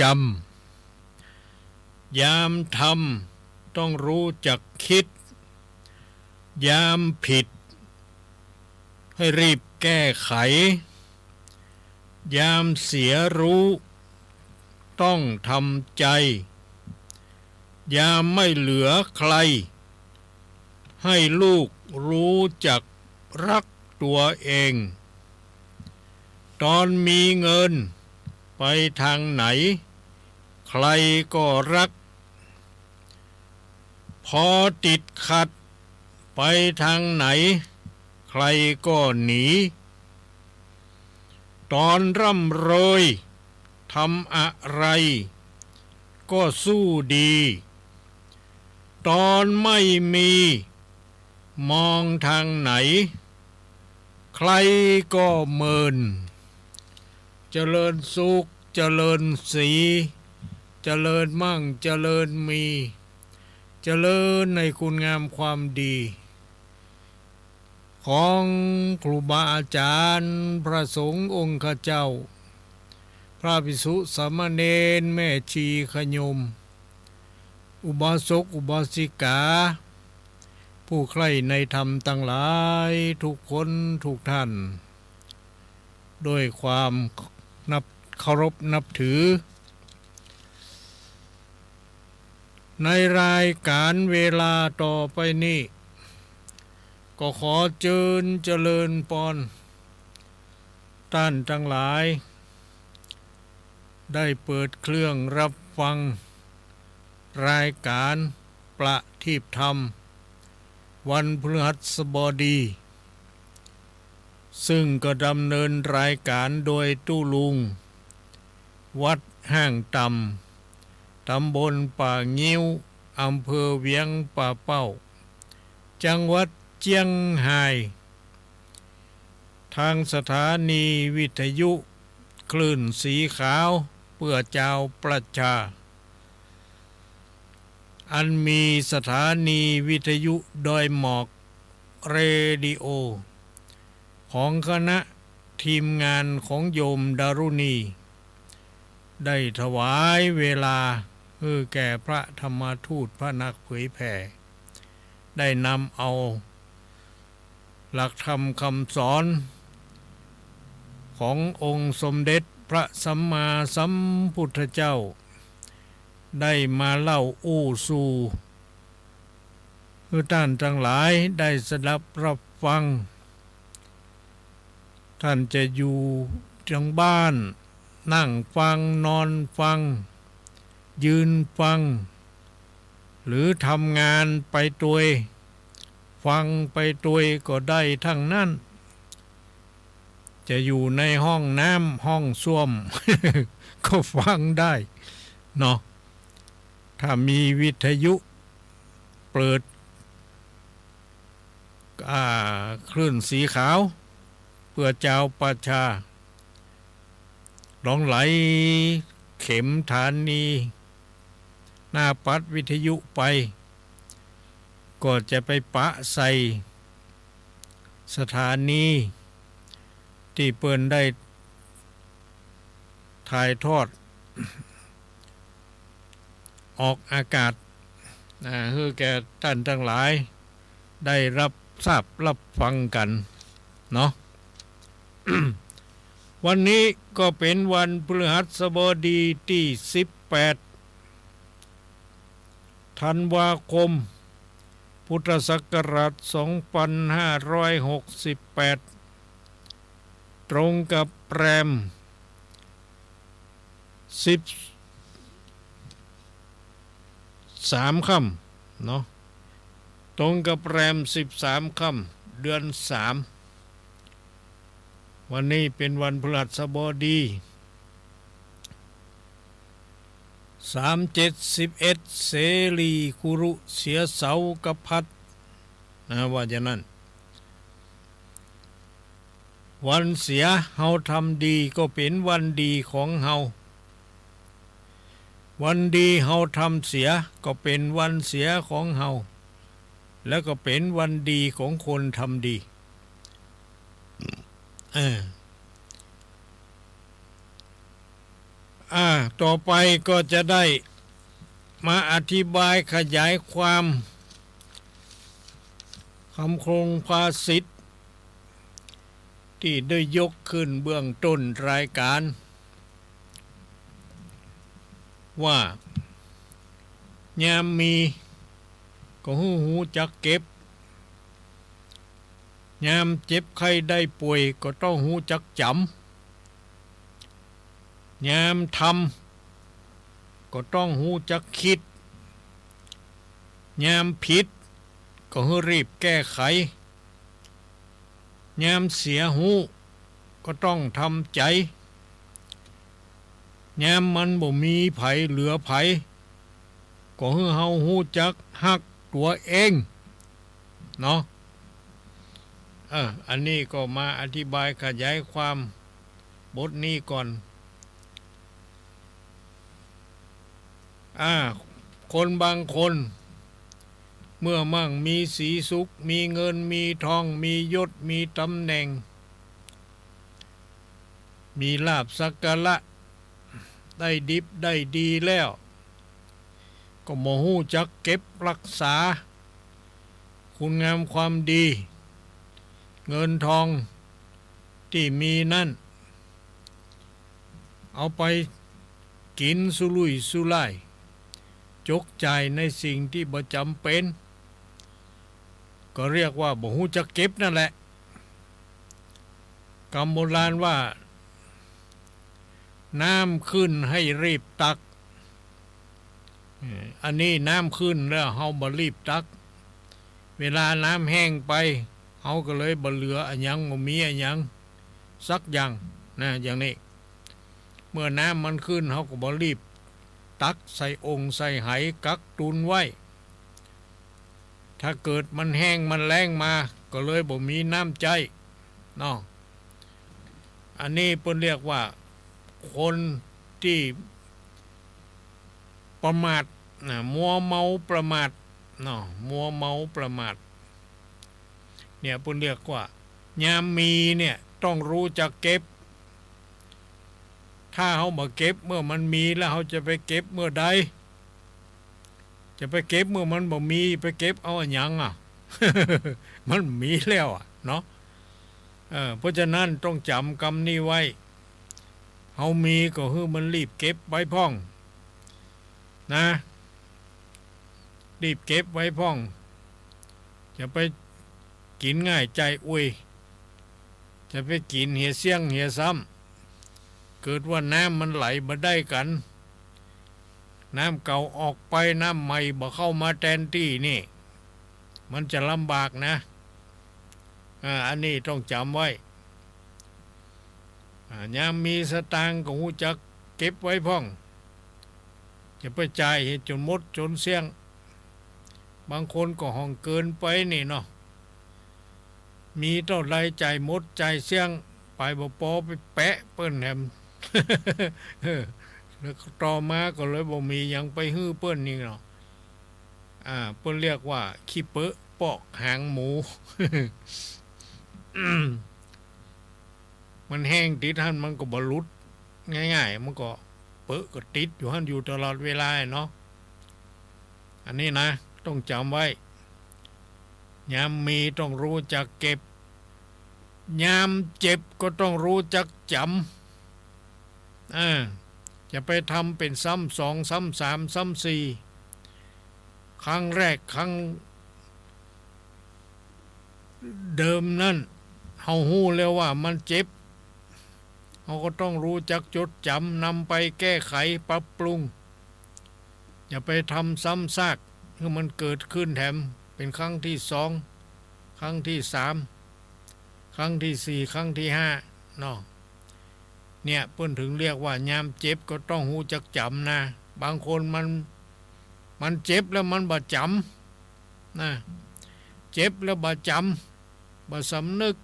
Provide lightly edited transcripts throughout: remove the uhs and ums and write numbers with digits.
จำยามทำต้องรู้จักคิดยามผิดให้รีบแก้ไขยามเสียรู้ต้องทำใจยามไม่เหลือใครให้ลูกรู้จักรักตัวเองตอนมีเงินไปทางไหนใครก็รักพอติดขัดไปทางไหนใครก็หนีตอนร่ำรวยทำอะไรก็สู้ดีตอนไม่มีมองทางไหนใครก็เมินเจริญสุขเจริญสีเจริญมั่งเจริญมีเจริญในคุณงามความดีของครูบาอาจารย์พระสงฆ์องค์ข้าเจ้าพระภิกษุสามเณรแม่ชีขยมอุบาสกอุบาสิกาผู้ใคร่ในธรรมทั้งหลายทุกคนทุกท่านด้วยความเคารพนับถือในรายการเวลาต่อไปนี้ก็ขอเจริญพรท่านทั้งหลายได้เปิดเครื่องรับฟังรายการประทีปธรรมวันพฤหัสบดีซึ่งก็ดำเนินรายการโดยตู้ลุงวัดห้างต่ำตำบลป่างิ้วอำเภอเวียงป่าเป้าจังหวัดเจียงไฮ้ทางสถานีวิทยุคลื่นสีขาวเพื่อเจ้าประชาอันมีสถานีวิทยุดอยหมอกเรดิโอของคณะทีมงานของโยมดารุณีได้ถวายเวลาแก่พระธรรมทูตพระนักเผยแผ่ได้นำเอาหลักธรรมคำสอนขององค์สมเด็จพระสัมมาสัมพุทธเจ้าได้มาเล่าอู้สู่ท่านทั้งหลายได้สดับรับฟังท่านจะอยู่จังบ้านนั่งฟังนอนฟังยืนฟังหรือทำงานไปตัวฟังไปตัวก็ได้ทั้งนั้นจะอยู่ในห้องน้ำห้องส้วม ก็ฟังได้เนาะถ้ามีวิทยุเปิดคลื่นสีขาวเพื่อเจ้าประชาร้องไหลเข็มฐานีหน้าปัดวิทยุไปก็จะไปปะใส่สถานีที่เปิ้นได้ถ่ายทอดออกอากาศให้แก่ท่านทั้งหลายได้รับทราบรับฟังกันเนาะ วันนี้ก็เป็นวันพฤหัสบดีที่18ธันวาคมพุทธศักราช2568ตรงกับแรม13ค่ำเนาะตรงกับแรม13ค่ำเดือน3วันนี้เป็นวันพฤหัสบดี3711เสรีคุรุเสียเสากพัดว่าอย่างนั้นวันเสียเฮาทำดีก็เป็นวันดีของเฮาวันดีเฮาทำเสียก็เป็นวันเสียของเฮาแล้วก็เป็นวันดีของคนทำดี ต่อไปก็จะได้มาอธิบายขยายความคำโครงภาษิตที่ได้ยกขึ้นเบื้องต้นรายการว่ายามมีก็หูจักเก็บยามเจ็บไข้ได้ป่วยก็ต้องหูจักจำยามทำก็ต้องหูจักคิดยามผิดก็ให้รีบแก้ไขยามเสียหูก็ต้องทำใจยามมันบ่มีไผเหลือไผก็ให้เฮาหูจักฮักตัวเองเนาะอันนี้ก็มาอธิบายขยายความบทนี้ก่อนคนบางคนเมื่อมั่งมีสีสุขมีเงินมีทองมียศมีตำแหน่งมีลาภสักการะได้ดิบได้ดีแล้วก็บ่ฮู้จักเก็บรักษาคุณงามความดีเงินทองที่มีนั่นเอาไปกินสุรุ่ยสุร่ายจกจ่ายในสิ่งที่บ่จำเป็นก็เรียกว่าบ่ฮู้จักเก็บนั่นแหละคำโบราณว่าน้ำขึ้นให้รีบตักอันนี้น้ำขึ้นแล้วเฮาบ่รีบตักเวลาน้ำแห้งไปเฮาก็เลยบ่เหลืออันหยังบ่มีอันหยังสักอย่างนะอย่างนี้เมื่อน้ำมันขึ้นเฮาก็บ่รีบตักใส่องค์ใส่ไหกักตุนไว้ถ้าเกิดมันแห้งมันแล้งมาก็เลยบ่มีน้ำใจเนาะอันนี้เพิ่นเรียกว่าคนที่ประมาทมัวเมาประมาทเนาะมัวเมาประมาทเนี่ยเพิ่นเรียกว่ายามมีเนี่ยต้องรู้จักเก็บถ้าเฮาบ่เก็บเมื่อมันมีแล้วเฮาจะไปเก็บเมื่อใดจะไปเก็บเมื่อมันบ่มีไปเก็บเอาอันหยังมันมีแล้วเนาะเพราะฉะนั้นต้องจำคำนี้ไว้เฮามีก็คือมันรีบเก็บไว้พ่องนะรีบเก็บไว้พ่องจะไปกินง่ายใจอวยจะไปกินเหี่ยเสี่ยงเหี่ยซ้ำเกิดว่าน้ำมันไหลมาได้กันน้ำเก่าออกไปน้ำใหม่บ่เข้ามาแทนที่นี่มันจะลำบากนะอันนี้ต้องจำไว้ยามมีสตางค์ก็รู้จักเก็บไว้พ่องจะไปจ่ายให้จนหมดจนเสี่ยงบางคนก็ห้องเกินไปนี่เนาะมีเท่าไรจ่ายหมดจ่ายเสี่ยงไปบ่พอไปแปะเปิ้นแหม แล้วต่อมาก็เลยบ่มีหยังไปฮื้อเปิ้นนี่เนาะเปิ้นเรียกว่าขี้เปอะปอกหางหมู มันแห้งติดหันมันก็บ่หลุดง่ายๆมันก็เปอะก็ติดอยู่หันอยู่ตลอดเวลาเนาะอันนี้นะต้องจำไว้ยามมีต้องรู้จักเก็บยามเจ็บก็ต้องรู้จักจำจะไปทำเป็นซ้ำสองซ้ำสามซ้ำสี่ครั้งแรกครั้งเดิมนั่นเฮาฮู้แล้วว่ามันเจ็บเราก็ต้องรู้จักจดจำนำไปแก้ไขปรับปรุงอย่าไปทำซ้ำซากให้มันเกิดขึ้นแถมเป็นครั้งที่สองครั้งที่สามครั้งที่สี่ครั้งที่ห้าเนาะเนี่ยเพิ่นถึงเรียกว่ายามเจ็บก็ต้องหูจักจำนะบางคนมันเจ็บแล้วมันบ่จำนะเจ็บแล้วบ่จำบ่สำนึก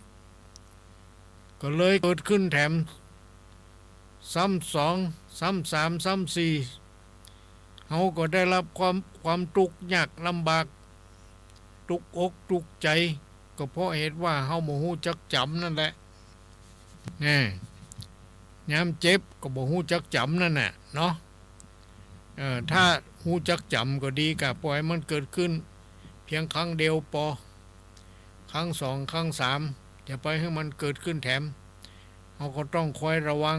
ก็เลยเกิดขึ้นแถมซ้ำสองซ้ำสามซ้ำสี่เขาก็ได้รับความทุกข์ยากลำบากทุกอกทุกใจก็เพราะเหตุว่าเขาโมโหจักจำนั่นแหละ ยามเจ็บก็บ่ฮู้จักจำนั่นน่ะเนาะถ้าฮู้จักจำก็ดีกะปล่อยมันเกิดขึ้นเพียงครั้งเดียวพอครั้งสองครั้งสามอย่าไปให้มันเกิดขึ้นแถมเราก็ต้องคอยระวัง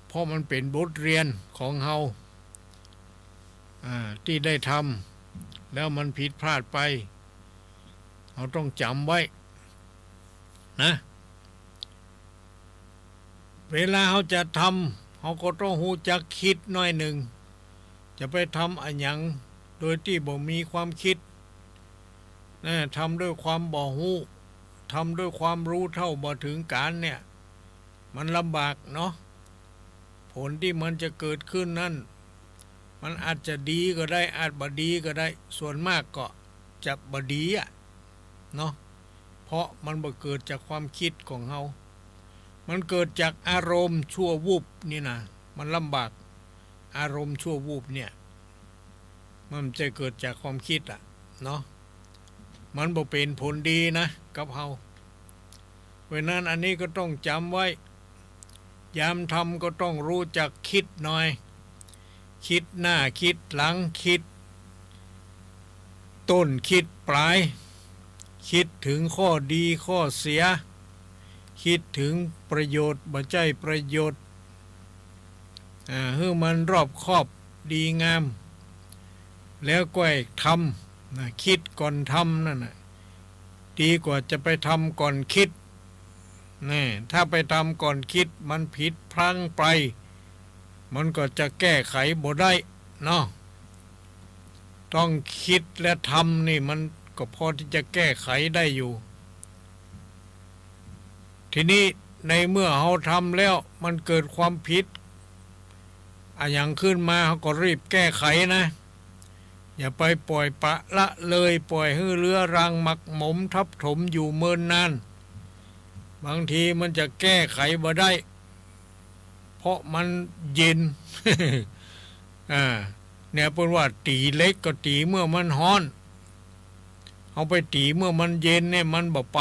เพราะมันเป็นบทเรียนของเฮาที่ได้ทำแล้วมันผิดพลาดไปเราต้องจำไว้นะเวลาเขาจะทำเขาก็ต้องหูจักคิดหน่อยหนึ่งจะไปทำอันหยังโดยที่บ่มีความคิดนะทำด้วยความบ่หูทำด้วยความรู้เท่าบ่ถึงการเนี่ยมันลำบากเนาะผลที่มันจะเกิดขึ้นนั่นมันอาจจะดีก็ได้อาจบ่ดีก็ได้ส่วนมากก็จะบ่ดีเนาะเพราะมันบ่เกิดจากความคิดของเฮามันเกิดจากอารมณ์ชั่ววูบนี่นะมันลำบากอารมณ์ชั่ววูบเนี่ยมันจะเกิดจากความคิดเนาะมันบ่เป็นผลดีนะกับเฮาเพราะนั้นอันนี้ก็ต้องจำไว้ยามทำก็ต้องรู้จักคิดหน่อยคิดหน้าคิดหลังคิดต้นคิดปลายคิดถึงข้อดีข้อเสียคิดถึงประโยชน์บ่ใช่ประโยชน์ให้มันรอบคอบดีงามแล้วก็ทำคิดก่อนทำนั่นดีกว่าจะไปทำก่อนคิดนี่ถ้าไปทำก่อนคิดมันผิดพลั้งไปมันก็จะแก้ไขบ่ได้เนาะต้องคิดและทำนี่มันก็พอที่จะแก้ไขได้อยู่ทีนี้ในเมื่อเราทำแล้วมันเกิดความผิดอย่างขึ้นมาเขาก็รีบแก้ไขนะอย่าไปปล่อยปะละเลยปล่อยให้เรื้อรังหมักหมมทับถมอยู่เมินนานบางทีมันจะแก้ไขบ่ได้เพราะมันเย็น เนี่ยเป็นว่าตีเล็กก็ตีเมื่อมันฮ้อนเอาไปตีเมื่อมันเย็นเนี่ยมันบ่ไป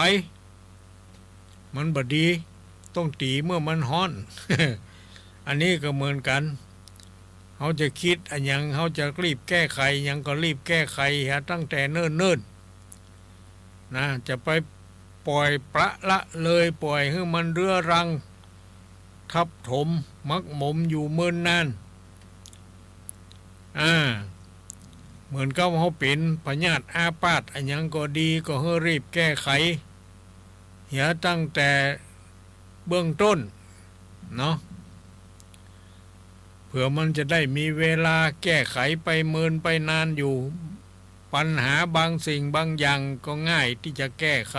มันบ่ดีต้องตีเมื่อมันฮ้อน อันนี้ก็เหมือนกันเขาจะคิดอันยังเขาจะรีบแก้ไขยังก็รีบแก้ไขตั้งแต่เนิ่นๆนะจะไปปล่อยประละเลยปล่อยให้มันเรื้อรังทับถมมักหมมอยู่เมินนานเหมือนกับเขาเป็นพยาธิอาพาธอันยังก็ดีก็ให้รีบแก้ไขตั้งแต่เบื้องต้นเนาะเผื่อมันจะได้มีเวลาแก้ไขไปเมินไปนานอยู่ปัญหาบางสิ่งบางอย่างก็ง่ายที่จะแก้ไข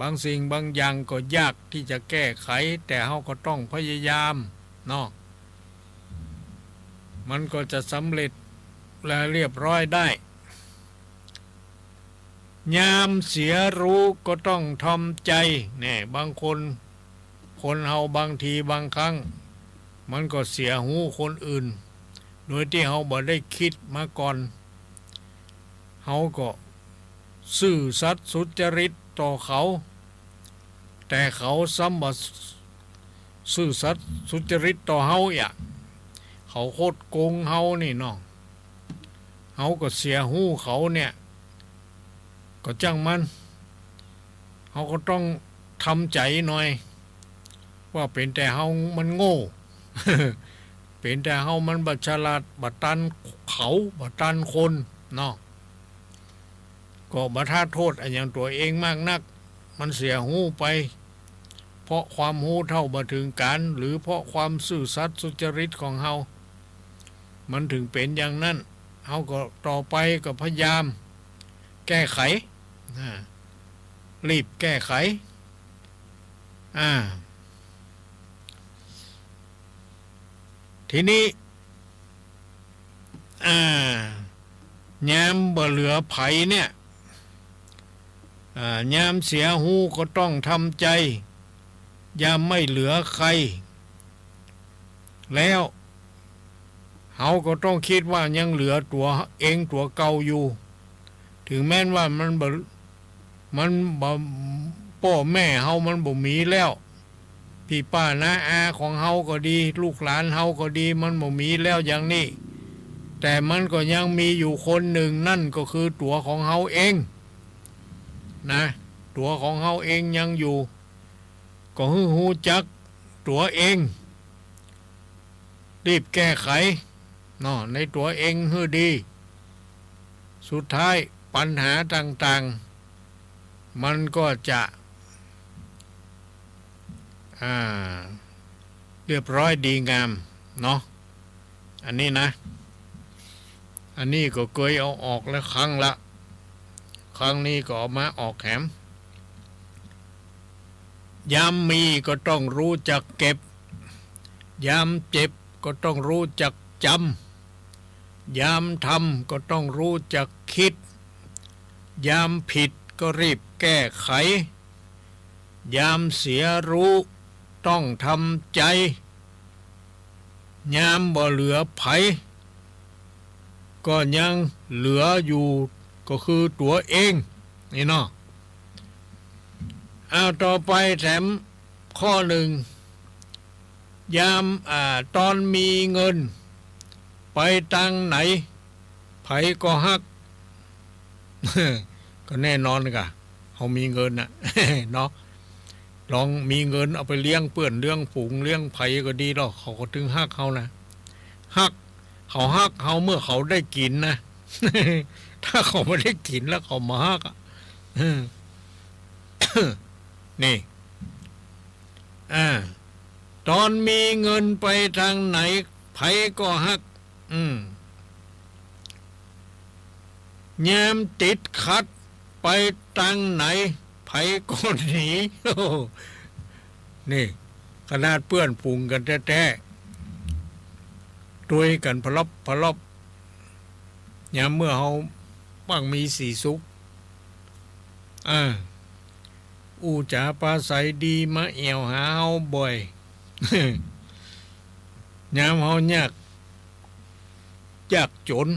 บางสิ่งบางอย่างก็ยากที่จะแก้ไขแต่เราก็ต้องพยายามเนาะมันก็จะสำเร็จและเรียบร้อยได้ยามเสียรู้ก็ต้องทำใจแน่บางคนเฮาบางทีบางครั้งมันก็เสียหูคนอื่นโดยที่เฮาบ่ได้คิดมาก่อนเฮาก็ซื่อสัตย์สุจริตต่อเขาแต่เขาซ้ำบ่ซื่อสัตย์สุจริตต่อเฮาเขาโคตรโกงเฮานี่เนาะเฮาก็เสียหูเขาเนี่ยก็จังมันเฮาก็ต้องทำใจหน่อยว่าเป็นแต่เฮามันโง่ เป็นแต่เฮามันบัดฉลาดบัดตันเขาบัดตันคนเนาะก็บัดท่าโทษอย่างตัวเองมากนักมันเสียหูไปเพราะความหูเท่าบ่ถึงการหรือเพราะความซื่อสัตย์สุจริตของเฮามันถึงเป็นอย่างนั้นเฮาก็ต่อไปก็พยายามแก้ไขรีบแก้ไขทีนี้ยามบ่เหลือไผเนี่ยยามเสียหูก็ต้องทำใจยามไม่เหลือใครแล้วเฮาก็ต้องคิดว่ายังเหลือตัวเองตัวเก่าอยู่ถึงแม้ว่ามันบ่พ่อแม่เฮามันบ่มีแล้ว พี่ป้าน้าอาของเฮาก็ดีลูกหลานเฮาก็ดีมันบ่มีแล้วอย่างนี้แต่มันก็ยังมีอยู่คนหนึ่งนั่นก็คือตัวของเฮาเองนะตัวของเฮาเองยังอยู่ก็ฮู้จักตัวเองรีบแก้ไขเนาะในตัวเองให้ดีสุดท้ายปัญหาต่างๆมันก็จะเรียบร้อยดีงามเนาะอันนี้นะอันนี้ก็เคยเอาออกแล้วครั้งละครั้งนี้ก็เอามาออกแหมยามมีก็ต้องรู้จักเก็บยามเจ็บก็ต้องรู้จักจำยามทำก็ต้องรู้จักคิดยามผิดก็รีบแก้ไขยามเสียรู้ต้องทำใจยามบ่เหลือไผก็ยังเหลืออยู่ก็คือตัวเองนี่เนาะเอาต่อไปแถมข้อหนึ่งยามตอนมีเงินไปตังไหนไผก็ฮัก ก็แน่นอนกะเขามีเงินน่ะ เนาะลองมีเงินเอาไปเลี้ยงเปื่อนเลี้ยงฝูงเลี้ยงไผก็ดีหรอกเขาก็ถึงฮักเขานะฮักเขาฮักเขาเมื่อเขาได้กินนะ ถ้าเขาไม่ได้กินแล้วเขามาฮักอ่ะ นี่ตอนมีเงินไปทางไหนไผก็ฮักยามติดขัดไปทางไหนไผก็หนีนี่ขนาดเปื้อนฝูงกันแท้ๆด้วยกันพลบยามเมื่อเขาบ้างมีสีสุขอูจ๋าปลาใสดีมาเอวหาเฮาบ่อย ยามเฮายากจน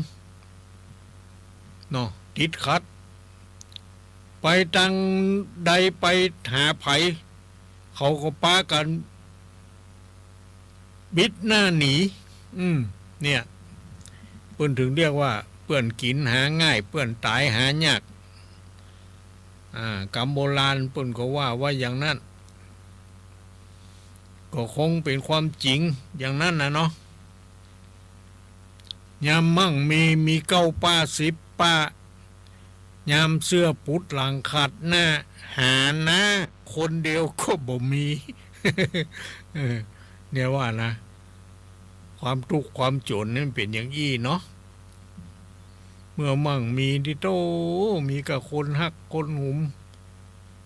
เนาะติดขัดไปทางใดไปหาไผเขาก็ปากันบิดหน้าหนีเนี่ยเปิ้นถึงเรียกว่าเปื่อนกินหาง่ายเปื่อนตายหายากกรรมโบราณเปิ้นก็ว่าอย่างนั้นก็คงเป็นความจริงอย่างนั้นนะเนาะยามมั่งมีเก้าป้า10ป้ายามเสื้อปุดหลังขาดหน้าหาหน้าคนเดียวก็บ่มี เนี่ยว่านะความทุกข์ความจนนี่มันเป็นอย่างอี้เนาะเมื่อมั่งมีที่โตมีกับคนฮักคนหุม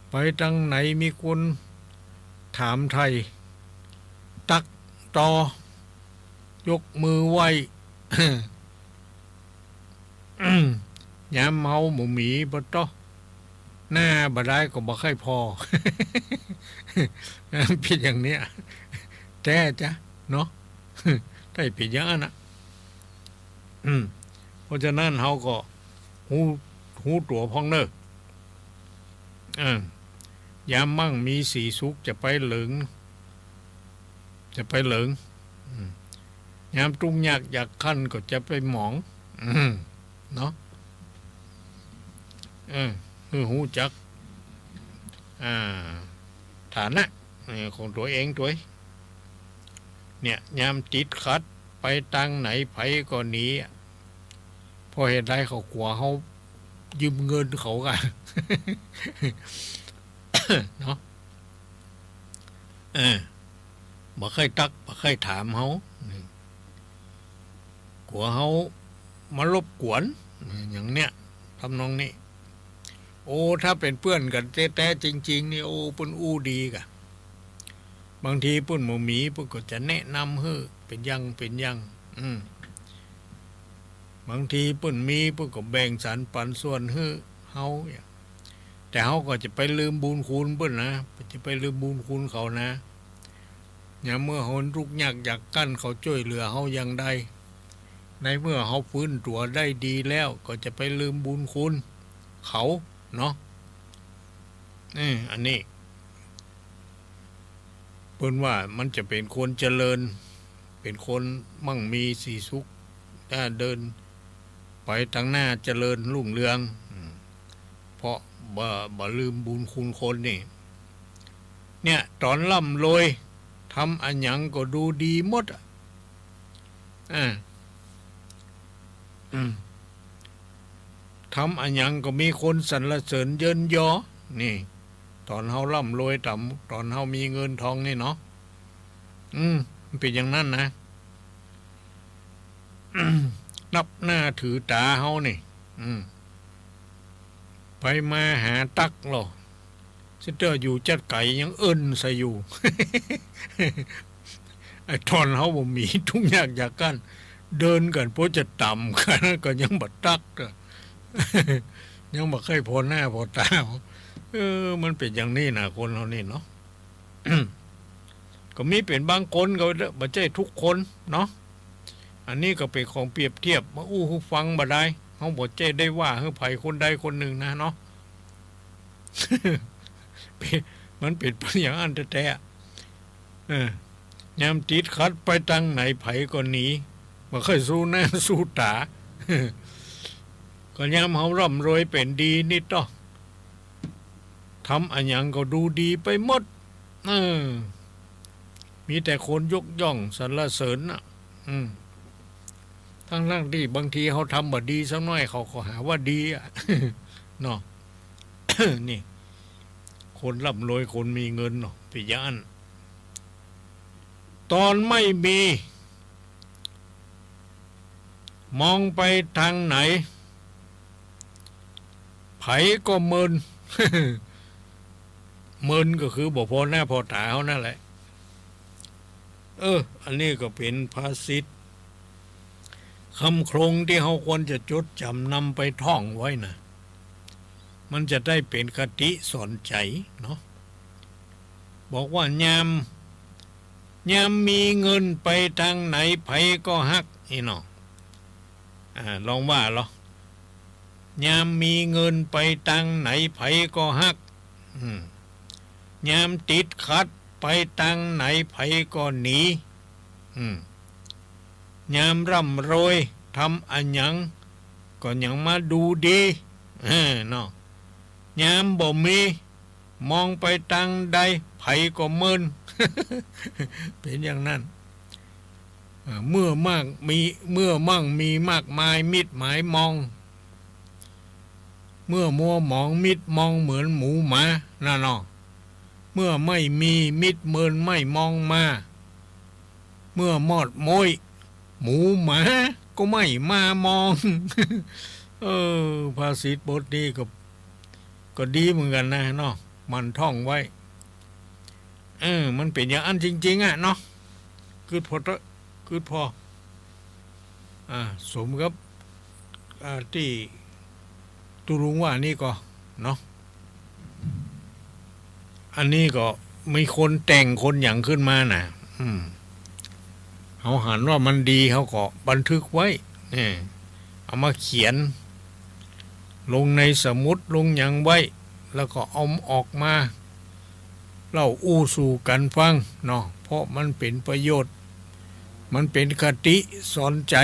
ไปทางไหนมีคนถามไทยตักต่อยกมือไหว้ ยามเมาหมูหมีบ่ต้อหน้าบ่ได้ก็บ่ค่อยพอ เป็นอย่างเนี้ยแต่จ้ะเนาะ ได้เป็นอย่างนั้นนะเพราะฉะนั้นเฮาก็หูตัวพองเนอะยามมั่งมีสีสุขจะไปเหลิงยามตุ้งยากอยากขั้นก็จะไปหมองเนาะหูจักฐานะของตัวเองตัวเนี่ยยามติดขัดไปตังไหนไผก็หนีพอเห็นไรเขากลัวเขายืมเงินเขากัน เนาะบ่เคยตักบ่เคยถามเขากลัวเขามารบกวนอย่างเนี้ยทำนองนี้โอ้ถ้าเป็นเพื่อนกันแต่จริงๆนี่โอ้ปุ่นอู้ดีกะบางทีปุ่นหมูหมีปุ่นก็จะแนะนำให้เป็นยังบางทีปุ่นมีปุ่นก็แบ่งสรรปันส่วนให้เฮาแต่เฮาก็จะไปลืมบุญคุณปุ่นนะจะไปลืมบุญคุณเขานะอย่างเมื่อเฮาทุกข์ยากอยากกั้นเขาช่วยเหลือเฮาอย่างใดในเมื่อเฮาฟื้นตัวได้ดีแล้วก็จะไปลืมบุญคุณเขาเนาะอันนี้ เปิ้นว่ามันจะเป็นคนเจริญเป็นคนมั่งมีสีสุขถ้าเดินไปทางหน้าเจริญรุ่งเรืองเพราะบ่ลืมบุญคุณคนนี่เนี่ยตอนร่ำรวยทำอันหยังก็ดูดีหมดทำอันหยังก็มีคนสรรเสริญเยินยอนี่ตอนเฮาร่ำรวยตอนเฮามีเงินทองนี่เนาะมันเป็นอย่างนั้นนะนับหน้าถือตาเฮานี่ไปมาหาตักหรอซิเตอร์อยู่จัดไก่ยังเอิ้นใส่อยู่ ไอ้ตอนเฮาบ่มีทุกอย่างอยากกันเดินกันเพราะจะต่ำกันก็ยังบ่ตักยังบ่เคยพอหน้าพอตามันเป็นอย่างนี้นะคนเรานี่เนาะ ก็มีเป็นบางคนก็บ่ใช่ทุกคนเนาะอันนี้ก็เป็นของเปรียบเทียบมาอู้หูฟังบ่ได้เฮาบ่ใช่ได้ว่าให้ไผคนใดคนหนึ่งนะเนาะ มันเป็นอย่างอันแท้ๆยามติดขัดไปทางไหนไผก็หนีบ่เคยสู้หน้าสู้ตา ก็ยามเฮาร่ำรวยเป็นดีนิดต่อทำอันหยังก็ดูดีไปหมดมีแต่คนยกย่องสรรเสริญน่ะทั้งที่บางทีเขาทำบ่ดีสักหน่อยเขาก็หาว่าดีเนาะ นี่คนร่ำรวยคนมีเงินเนาะปิยะอันตอนไม่มีมองไปทางไหนไผก็เมิน เมินก็คือบ่พอหน้าพอตาเขานั่นแหละอันนี้ก็เป็นภาษิตคำโครงที่เขาควรจะจดจำนำไปท่องไว้นะมันจะได้เป็นคติสอนใจเนาะบอกว่ายามมีเงินไปทางไหนไผก็ฮักนี่เนาะลองว่าเหรอยามมีเงินไปทางไหนไผก็ฮักยามติดขัดไปทางไหนไผก็หนียามร่ำรวยทำอันหยังก็ยังมาดูดีเนาะยามบ่มีมองไปทางใดไผก็เมิน เป็นอย่างนั้นเมื่อมั่งมีมากมายมิดหมายมองเมื่อมัวหมองมิดมองเหมือนหมูหมาน่ะเนาะเมื่อไม่มีมิดเมินไม่มองมาเมื่อมอดโมยหมูหมาก็ไม่มามอง ภาษิตบทนี้ก็ดีเหมือนกันนะเนาะมันท่องไว้มันเป็นอย่างอันจริงๆเนาะคือพอสมกับที่ตุลุงว่านี่ก็เนาะอันนี้ก็มีคนแต่งคนอย่างขึ้นมาน่ะเขาหันว่ามันดีเขาก็บันทึกไว้เอามาเขียนลงในสมุดลงอย่างไว้แล้วก็เอาออกมาเล่าอู้สู่กันฟังเนาะเพราะมันเป็นประโยชน์มันเป็นคติสอนใจ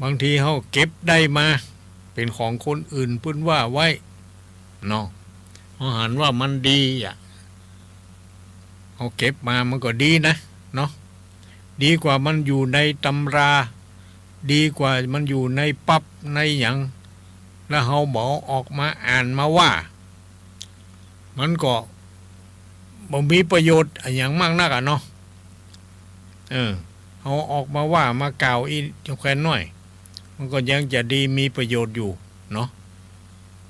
บางทีเขาเก็บได้มาเป็นของคนอื่นพึ่นว่าไว้เนาะเขาหันว่ามันดีเขาเก็บมามันก็ดีนะเนาะดีกว่ามันอยู่ในตำราดีกว่ามันอยู่ในปั๊บในหยังแล้วเขาบอกออกมาอ่านมาว่ามันก็บ่มีประโยชน์อย่างมากนักเนาะเขาออกมาว่ามากล่าวอีกแค่น้อยมันก็ยังจะดีมีประโยชน์อยู่เนาะ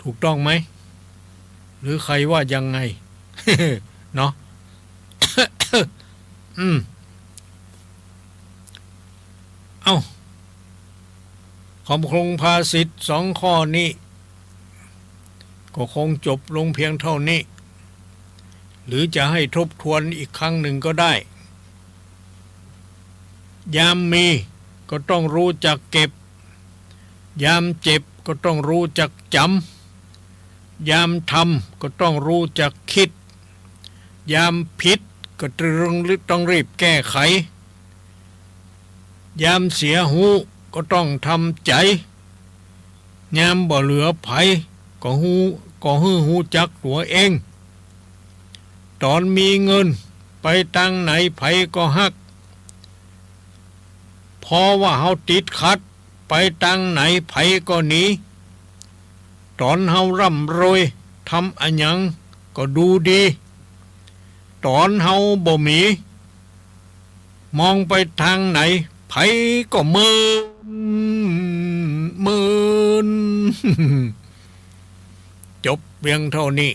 ถูกต้องไหมหรือใครว่ายังไง เนาะ คำโครงภาษิต2 ข้อนี้ก็คงจบลงเพียงเท่านี้หรือจะให้ทบทวนอีกครั้งหนึ่งก็ได้ยามมีก็ต้องรู้จักเก็บยามเจ็บก็ต้องรู้จักจ ยามทำก็ต้องรู้จักคิดยามผิดก็ต้องรีบแก้ไขยามเสียหูก็ต้องทำใจยามบ่เหลือไผก็หูจักตัวเองตอนมีเงินไปตั้งไหนไผก็ฮักพอว่าเฮาติดขัดไปตั้งไหนไผก็หนีตอนเฮาร่ำรวยทำอันหยังก็ดูดีตอนเฮาบ่มีมองไปทางไหนไผก็มืน จบเพียงเท่านี้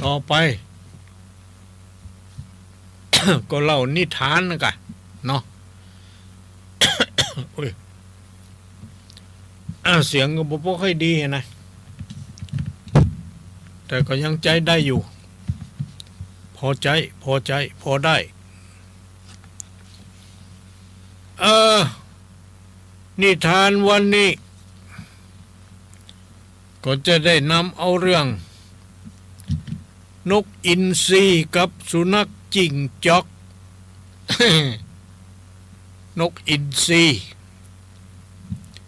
ต่อไป ก็เล่านิทานนะกะเนาะ เสียงก็บ่ค่อยดีนะแต่ก็ยังใจได้อยู่พอใจพอได้นิทานวันนี้ก็จะได้นำเอาเรื่องนกอินทรีกับสุนัขจิ้งจอก นกอินทรี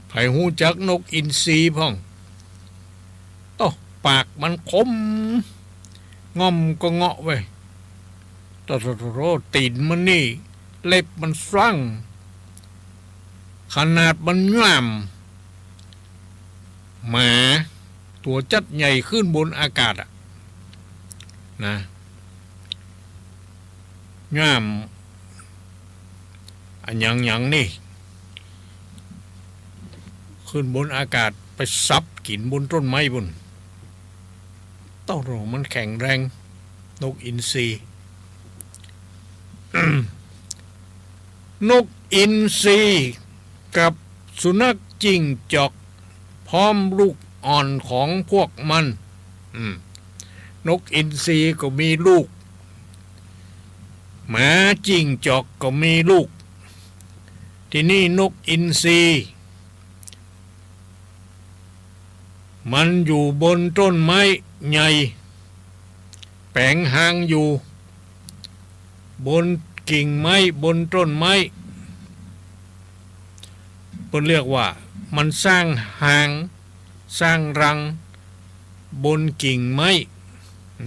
ไผหูจักนกอินทรีพ่องโต้ปากมันคมง่อมก็เงาะไว้ตโรตีนมันนี่เล็บมันสั้งขนาดมันง่ามหมาตัวจัดใหญ่ขึ้นบนอากาศนะง่ามอันยังนี่ขึ้นบนอากาศไปซับกินบนต้นไม้บนต้องรอมันแข็งแรงนกอินทรี นกอินทรีกับสุนัขจิ้งจอกพร้อมลูกอ่อนของพวกมันนกอินทรีก็มีลูกหมาจิ้งจอกก็มีลูกที่นี่นกอินทรีมันอยู่บนต้นไม้ใหญ่แปลงหางอยู่บนกิ่งไม้บนต้นไม้เพิ่นเรียกว่ามันสร้างหางสร้างรังบนกิ่งไม้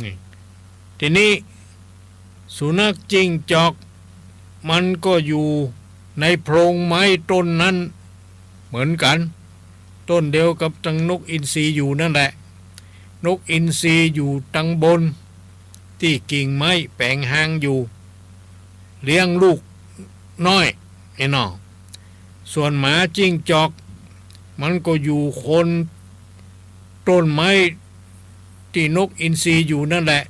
นี่ทีนี้สุนัขจิ้งจอกมันก็อยู่ในโพรงไม้ต้นนั้นเหมือนกันต้นเดียวกับตังนกอินทรีอยู่นั่นแหละนกอินทรีอยู่ตังบนที่กิ่งไม้แปลงหางอยู่เลี้ยงลูกน้อยไอ้น้องส่วนหมาจิ้งจอกมันก็อยู่คนต้นไม้ที่นกอินทรีอยู่นั่นแหละ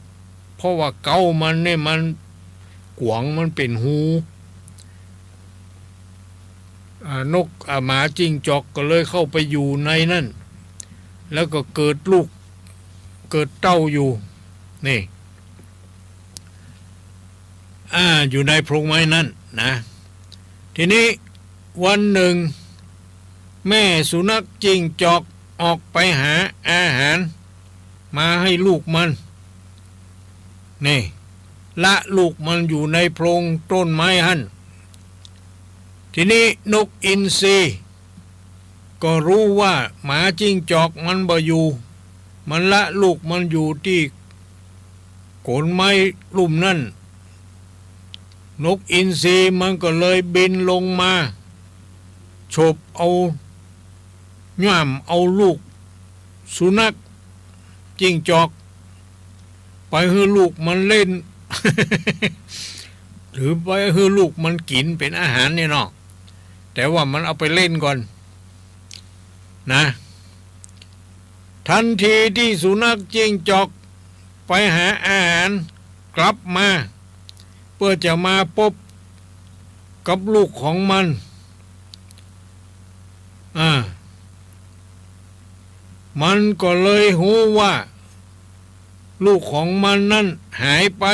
เพราะว่าเกามันเนี่ยมันกวางมันเป็นหูนกหมาจิ้งจอกก็เลยเข้าไปอยู่ในนั่นแล้วก็เกิดลูกเกิดเต้าอยู่นี่อยู่ในโพรงไม้นั่นนะทีนี้วันหนึ่งแม่สุนัขจิ้งจอกออกไปหาอาหารมาให้ลูกมันนี่ละลูกมันอยู่ในโพรงต้นไม้หั่นทีนี้นกอินทรีก็รู้ว่าหมาจิ้งจอกมันบ่อยู่มันละลูกมันอยู่ที่โคนไม้ลุ่มนั่นนกอินทรีมันก็เลยบินลงมาฉบเอาย่ามเอาลูกสุนัขจิ้งจอกไปให้ลูกมันเล่น หรือไปให้ลูกมันกินเป็นอาหารเนี่ยเนาะแต่ว่ามันเอาไปเล่นก่อนนะทันทีที่สุนัขจิ้งจอกไปหาอาหารกลับมาเพื่อจะมาพบกับลูกของมันมันก็เลยหูว่าลูกของมันนั่นหายไป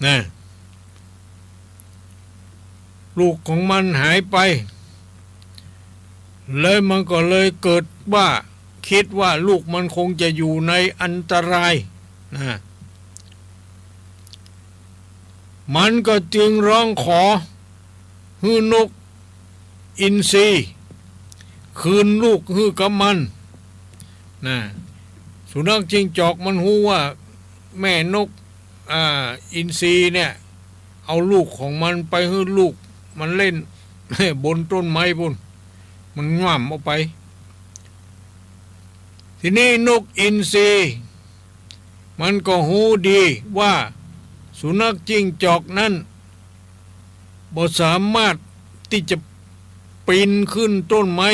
นะลูกของมันหายไป เลยมันก็เลยเกิดว่าคิดว่าลูกมันคงจะอยู่ในอันตรายนะมันก็จึงร้องขอให้นกอินทรีคืนลูกให้กับมันนะสุนัขจิ้งจอกมันรู้ว่าแม่นกอินทรีเนี่ยเอาลูกของมันไปให้ลูกมันเล่น บนต้นไม้บนมันง่ำออกไปทีนี้นกอินทรีมันก็หูดีว่าสุนัขจิ้งจอกนั้นบ่สามารถที่จะปีนขึ้นต้นไม้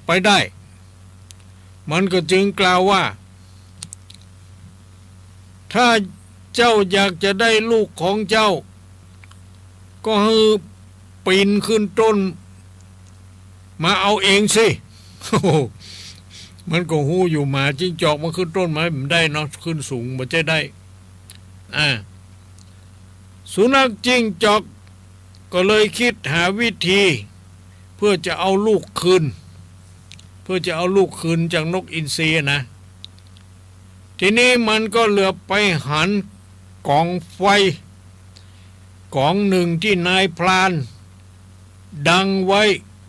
ไปได้มันก็จึงกล่าวว่าถ้าเจ้าอยากจะได้ลูกของเจ้าก็ให้ปีนขึ้นต้นมาเอาเองสิ มันก็หูอยู่หมาจิ้งจอกมันขึ้นต้นไม้มันได้เนาะขึ้นสูงมันจะได้สุนัขจิ้งจอกก็เลยคิดหาวิธีเพื่อจะเอาลูกคืนจากนกอินทรีนะทีนี้มันก็เหลือบไปหันกองไฟกองหนึ่งที่นายพรานดังไว้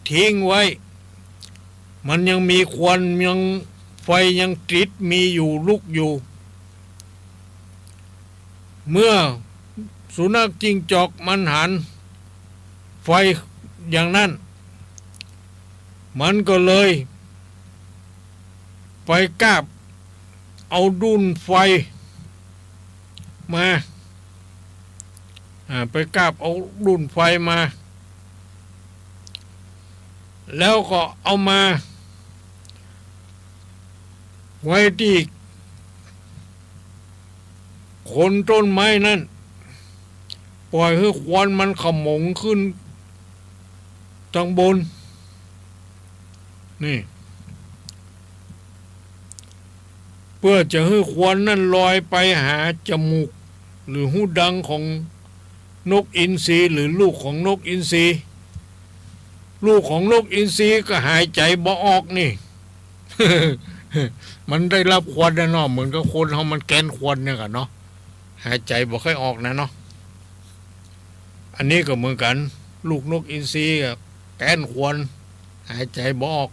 ทิ้งไว้มันยังมีควันยังไฟยังติดมีอยู่ลุกอยู่เมื่อสุนัขจิ้งจอกมันหันไฟอย่างนั้นมันก็เลยไปกาบเอาดุนไฟมาไปกาบเอาดุนไฟมาแล้วก็เอามาไว้ที่โคนต้นไม้นั่นปล่อยให้ควันมันขโมงขึ้นทางบนนี่เพื่อจะให้ควันนั่นลอยไปหาจมูกหรือหูดังของนกอินทรีหรือลูกของนกอินทรีลูกของนกอินทรีก็หายใจบ่ออกนี่ มันได้รับควันนะเนาะเหมือนกับคนเขามันแกนควันเนี่ยกันเนาะหายใจบ่ค่อยออกนะเนาะอันนี้ก็เหมือนกันลูกนกอินทรีกับแกนควันหายใจบ่ออก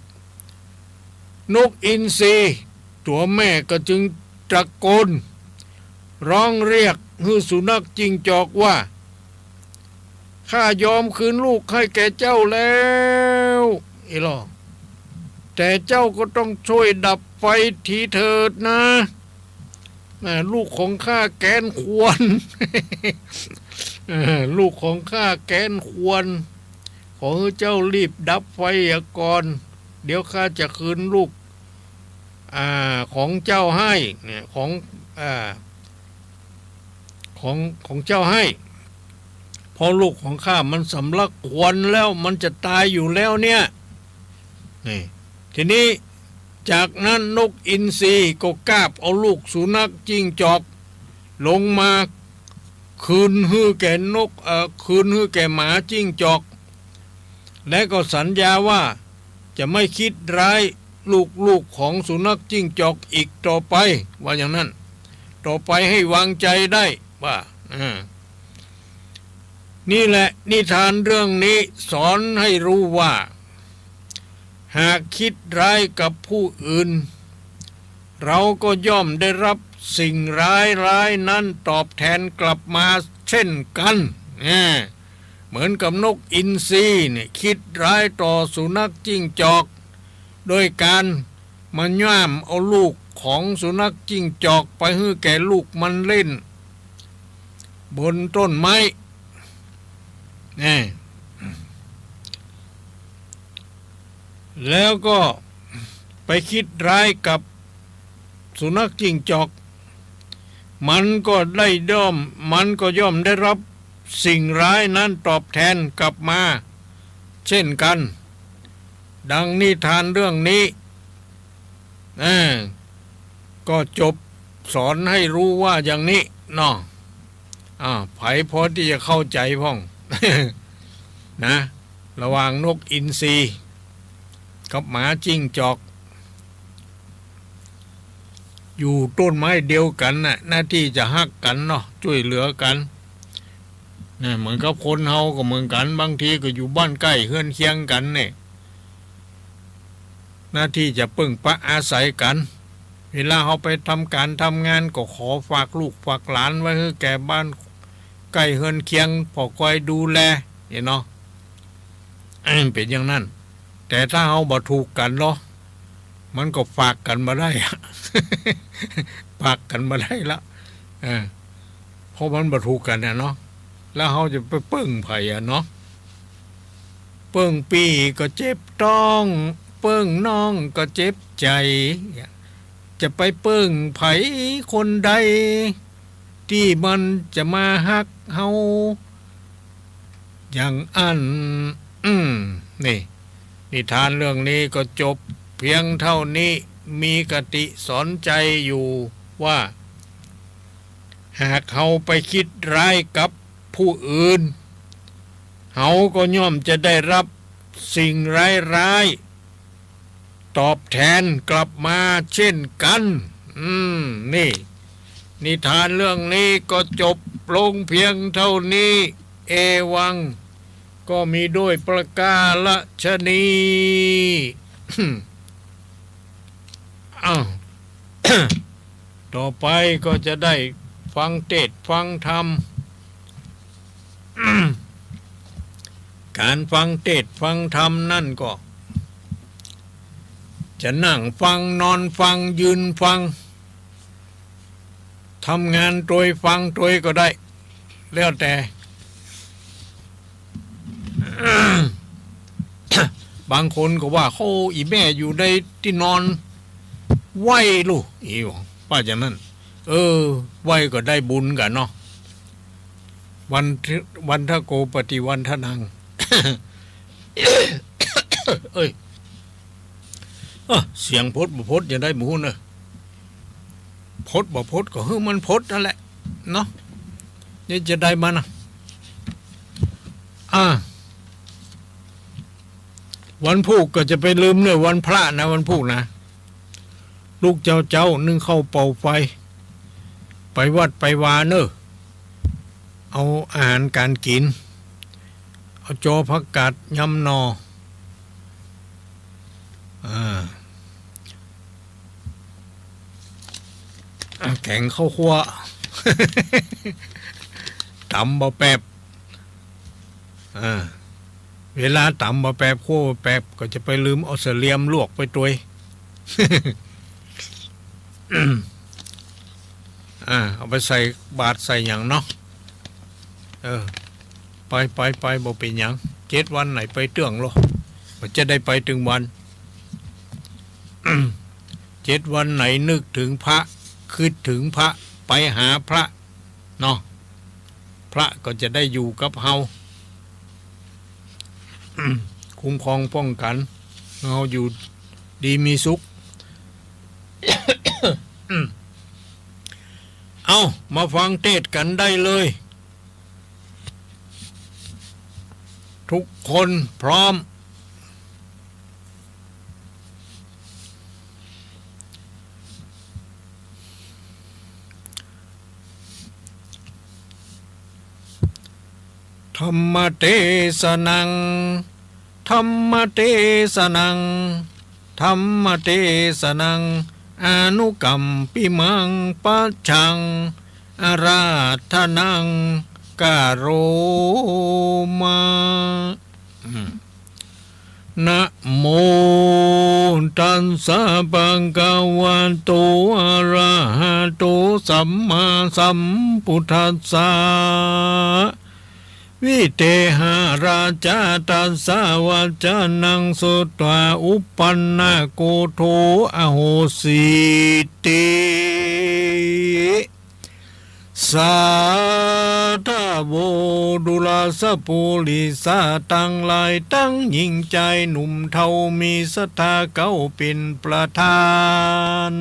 นกอินทรีตัวแม่ก็จึงตะโกนร้องเรียกให้สุนัขจิ้งจอกว่าข้ายอมคืนลูกให้แก่เจ้าแล้วอีหลอแต่เจ้าก็ต้องช่วยดับไฟทีเถิดนะลูกของข้าแกนควร ลูกของข้าแกนควรขอให้เจ้ารีบดับไฟก่อนเดี๋ยวข้าจะคืนลูกของเจ้าให้เนี่ยของเจ้าให้พอลูกของข้ามันสำลักควันแล้วมันจะตายอยู่แล้วเนี่ยนี่ทีนี้จากนั้นนกอินทรีก็กาบเอาลูกสุนัขจิ้งจอกลงมาคืนให้แก่คืนให้แก่หมาจิ้งจอกและก็สัญญาว่าจะไม่คิดร้ายลูกของสุนัขจิ้งจอกอีกต่อไปว่าอย่างนั้นต่อไปให้วางใจได้ว่านี่แหละนิทานเรื่องนี้สอนให้รู้ว่าหากคิดร้ายกับผู้อื่นเราก็ย่อมได้รับสิ่งร้ายนั้นตอบแทนกลับมาเช่นกันเหมือนกับนกอินทรีเนี่ยคิดร้ายต่อสุนัขจิ้งจอกโดยการมาย่ามเอาลูกของสุนัขจิ้งจอกไปให้แก่ลูกมันเล่นบนต้นไม้แล้วก็ไปคิดร้ายกับสุนัขจิ้งจอกมันก็ย่อมได้รับสิ่งร้ายนั้นตอบแทนกลับมาเช่นกันดังนิทานเรื่องนี้ก็จบสอนให้รู้ว่าอย่างนี้เนาะไผพอที่จะเข้าใจพ้อง นะระหว่างนกอินทรี กับหมาจิ้งจอกอยู่ต้นไม้เดียวกันน่ะหน้าที่จะฮักกันเนาะช่วยเหลือกันเนี่ยเหมือนกับคนเฮาก็เหมือนกันบางทีก็อยู่บ้านใกล้เฮือนเคียงกันเนี่ยหน้าที่จะปึ้งปะอาศัยกันเวลาเขาไปทำการทำงานก็ขอฝากลูกฝากหลานไว้ให้แก่บ้านใกล้เฮือนเคียงพอคอยดูแลเนาะเป็นอย่างนั้นแต่ถ้าเขาบ่ถูกกันเนาะมันก็ฝากกันมาได้ ฝากกันมาได้ละเพราะมันบ่ถูกกันนะเนาะแล้วเขาจะไปเปิ้งไผ่เนาะเปิ้งปีก็เจ็บต้องเปิ้งน้องก็เจ็บใจจะไปเปิ้งไผ่คนใดที่มันจะมาฮักเฮาอย่างอันนี่นิทานเรื่องนี้ก็จบเพียงเท่านี้มีคติสอนใจอยู่ว่าหากเฮาไปคิดร้ายกับผู้อื่นเฮาก็ย่อมจะได้รับสิ่งร้ายๆตอบแทนกลับมาเช่นกันนี่นิทานเรื่องนี้ก็จบลงเพียงเท่านี้เอวังก็มีด้วยประกาศนี อ้าว ต่อไปก็จะได้ฟังเทศน์ฟังธรรม การฟังเทศน์ฟังธรรมนั่นก็จะนั่งฟังนอนฟังยืนฟังทำงานโดยฟังโดยก็ได้แล้วแต่ บางคนก็ว่าเขาอีแม่อยู่ในที่นอนไหวลูกอีวป้าอย่างนั้นไหวก็ได้บุญกันเนาะวันทโกปฏิวันทนัง เอ้ยเสียงพดบ่พดอย่าได้หมูเนอะพดบ่พดก็คือมันพดนั่นแหละเนาะนี่จะได้มันวันพุธก็จะไปลืมเนี่ยวันพระนะวันพุธนะลูกเจ้านึ่งเข้าเป่าไฟไปวัดไปวาเนอะเอาอาหารการกินเอาจอผักกาดยำนอแข่งข้าวคั่ว ตำบะแป๊บเวลาตำบะแป๊บคั่วบะแป๊บก็จะไปลืมเอาเสลียมลวกไปตัวย เอาไปใส่บาตรใส่อย่างเนาะไปบ่เป็นอย่าง7 วันไหนไปเตื้องหรอมันจะได้ไปถึงวัน 7 วันไหนนึกถึงพระคิดถึงพระไปหาพระเนาะพระก็จะได้อยู่กับเฮา คุ้มครองป้องกันเฮาอยู่ดีมีสุข เอามาฟังเทศน์กันได้เลยทุกคนพร้อมธรรมเทศนังธรรมเทศนังธรรมเทศนังอนุกัมปิมังปัจฉังอาราธนังกาโรมานะโมตัสสะภะคะวะโตอะระหะโตสัมมาสัมพุทธัสสะวิเตหะราชาตัสสะวัจจนังสุตวาอุปปันนะโกโทอโหสิติสาธาโวดุลาสปุริสาตั้งหลายตั้งยิ่งใจหนุ่มเทามีศรัทธาเก้าเป็นประธาน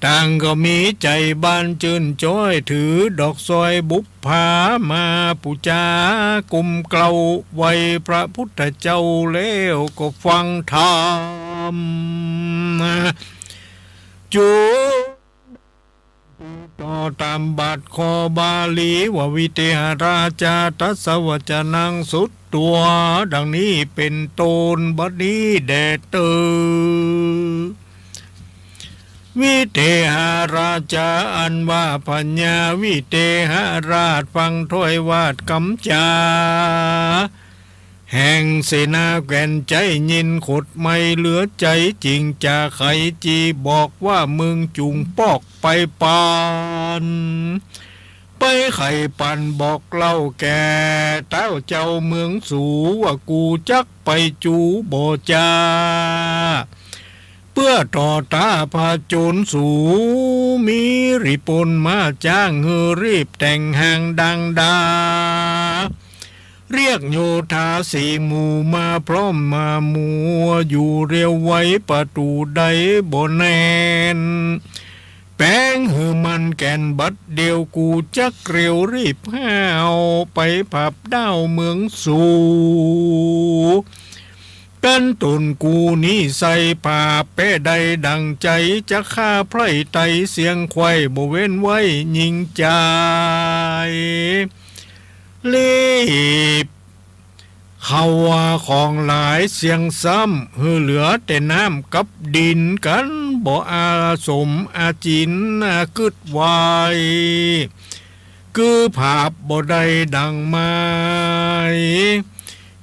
ต่างก็มีใจบานจื่นจ้อยถือดอกซอยบุพผามาปูจากุมเกลาไว้พระพุทธเจ้าแล้วก็ฟังธรรมจูต่อตามบาทคอบาลีว่าวิเทหราชาทัสวจนังสุดตัวดังนี้เป็นต้นบัดนี้แดดเตอวิเทหราชาอันว่าปัญญาวิเทหราชฟังถ้อยวาดกำจาแห่งเสนาแก่นใจยินขดไม่เหลือใจจริงจะไขจีบอกว่ามึงจุงปอกไปปานไปไข่ปันบอกเล่าแก่เต้าเจ้าเมืองสูว่ากูจักไปจูโบจาเพื่อต่อตาพาโจรสูมีริปนมาจ้างเฮอรีบแต่งหางดังดาเรียกโยธาสีหมู่มาพร้อมมามัวอยู่เรียวไว้ประตูใดบ่แน่นแป้งหือมันแก่นบัดเดียวกูจักเร็วรีบห้าวไปผับดาวเมืองสู่กันตุนกูนี่ใส่ผ้าเป้ใดดังใจจะฆ่าไพร่ไตเสียงควายบ่เว้นไว้ยิงใจรีบเขาว่าของหลายเสียงซ้ำหือเหลือแต่น้ำกับดินกันบ่อาสมอาจินกึดไว้คือภาพบ่ได้ดังไม้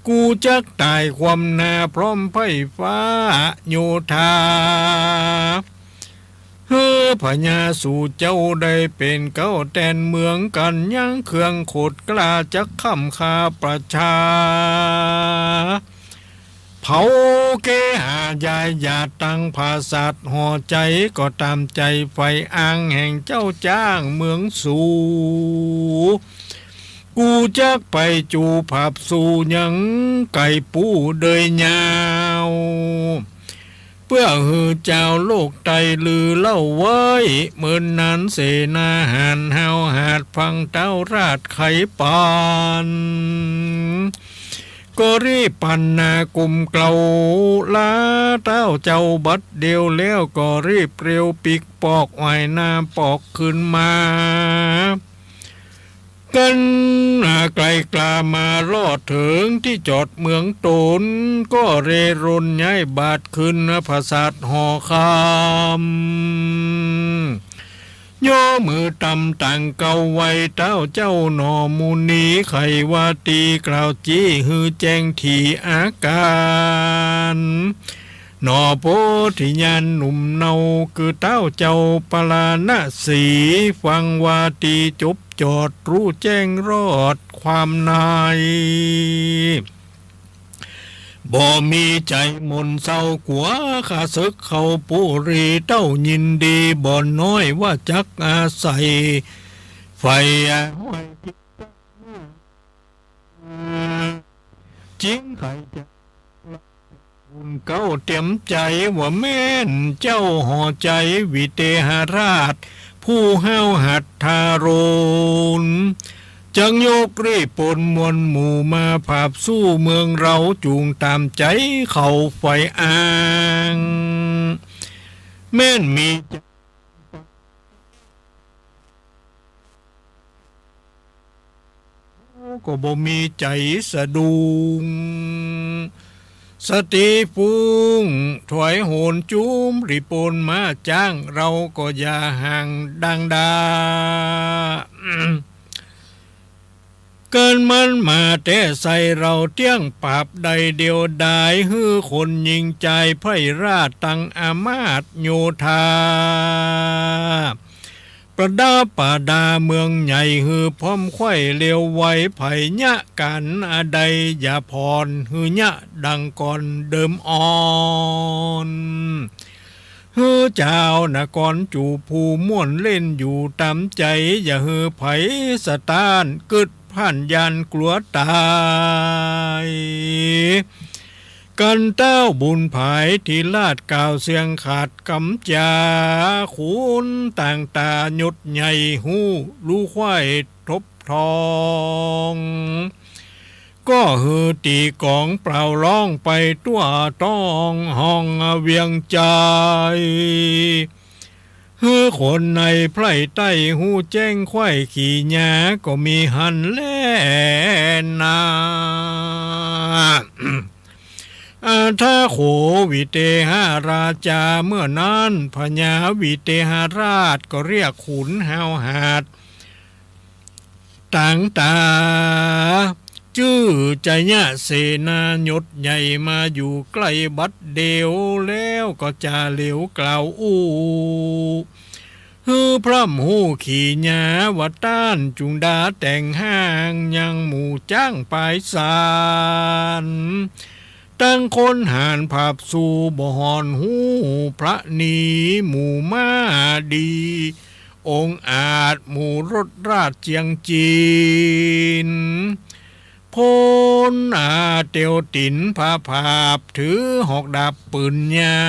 กูจักตายความนาพร้อมไฟฟ้าโยธาเฮ้อพญาสู่เจ้าได้เป็นเก้าแตนเมืองกันยังเครื่องโคดกล้าจักคำคาประชาเผาเกหายายยาตังภาษาห่อใจก็ตามใจไฟอ่างแห่งเจ้าจ้างเมืองสู่กูจักไปจูผับสู่ยังไก่ปูเดยยาวเพื่อหือเจ้าโลกไตลือเล่าไว้เหมือนนั้นเสนาหารเฮาหาดฟังเต้าราชไขปานก็รีบปันนากุมเกลาลาเต้าเจ้าบัดเดียวแล้วก็รีบเร็วปิกปอกไว้น้ำปอกขึ้นมากันไกลกลามาลอดถึงที่จอดเมืองตนก็เรรนย้ายบาดขึ้นภาษาหอคำย่อมือตำต่างเก่าไว้เต้าเจ้าหนอมูนีไขวาตีกล่าวจี้ฮือแจ้งทีอาการหนอโพธิญาณหนุ่มเนาคือเต้าเจ้าปลาณสีฟังวาตีจบจอดรู้แจ้งรอดความนายบ่มีใจมนเศร้ากัวข้าศึกเขาปุรีเต้ายินดีบ่น้อยว่าจักอาศัยไฟห้อยจริงใครจะคุณเก้าเต็มใจว่าแม่นเจ้าห่อใจวิเทหราชผู้ห้าวหัดทาโรนจังโยกรีปนมวลหมู่มาภาพสู้เมืองเราจูงตามใจเขาไฟอ่างแม่นมีก็บ่มีใจสะดุงสติฟุ้งถอยโหนจุ้มริปนมาจ้างเราก็อย่าห่างดังดาเกินมันมาแต่ใส่เราเตี้ยงปราบใดเดียวดายฮือคนยิงใจไพร่ราชตังอามาตโยธาประดาป่าดาเมืองใหญ่ฮือพร้อมไข่เลียวไว้ไผ่ยะกันอาใดอย่าพรฮือยะดังก่อนเดิมอ่อนฮือเจ้านกรจูผู้ม่วนเล่นอยู่ตามใจอย่าฮือไผ่สตานกึดผ่านยันกลัวตาย กันเต้าบุญภายที่ลาดกาวเสียงขาดกำจาขุนต่างตาหยดใหญ่หูลูกควายทบทองก็ฮือตีกองเปล่าร้องไปตัวต้องห้องเวียงใจฮือคนในไพร่ใต้หูแจ้งควายขี่หญ้าก็มีหันแล่นาถ้าโขวิเตหราชาเมื่อนั้นพญาวิเตหราชก็เรียกขุนหาวหาดต่างตาจื้อใจยะเสนาหยดใหญ่มาอยู่ใกล้บัดเดียวแล้วก็จะเหลียวกล่าวฮือพร่ำหูขี่หญ้าวัดต้านจุงดาแต่งห้างยังหมู่จ้างปลายสารตั้งคนหานภาพสู่บ่หอนหูพระนีหมู่มาดี องค์อาจหมู่รถราชเจียงจีนพลเตียวตินพาภาพถือหอกดาบปืนยา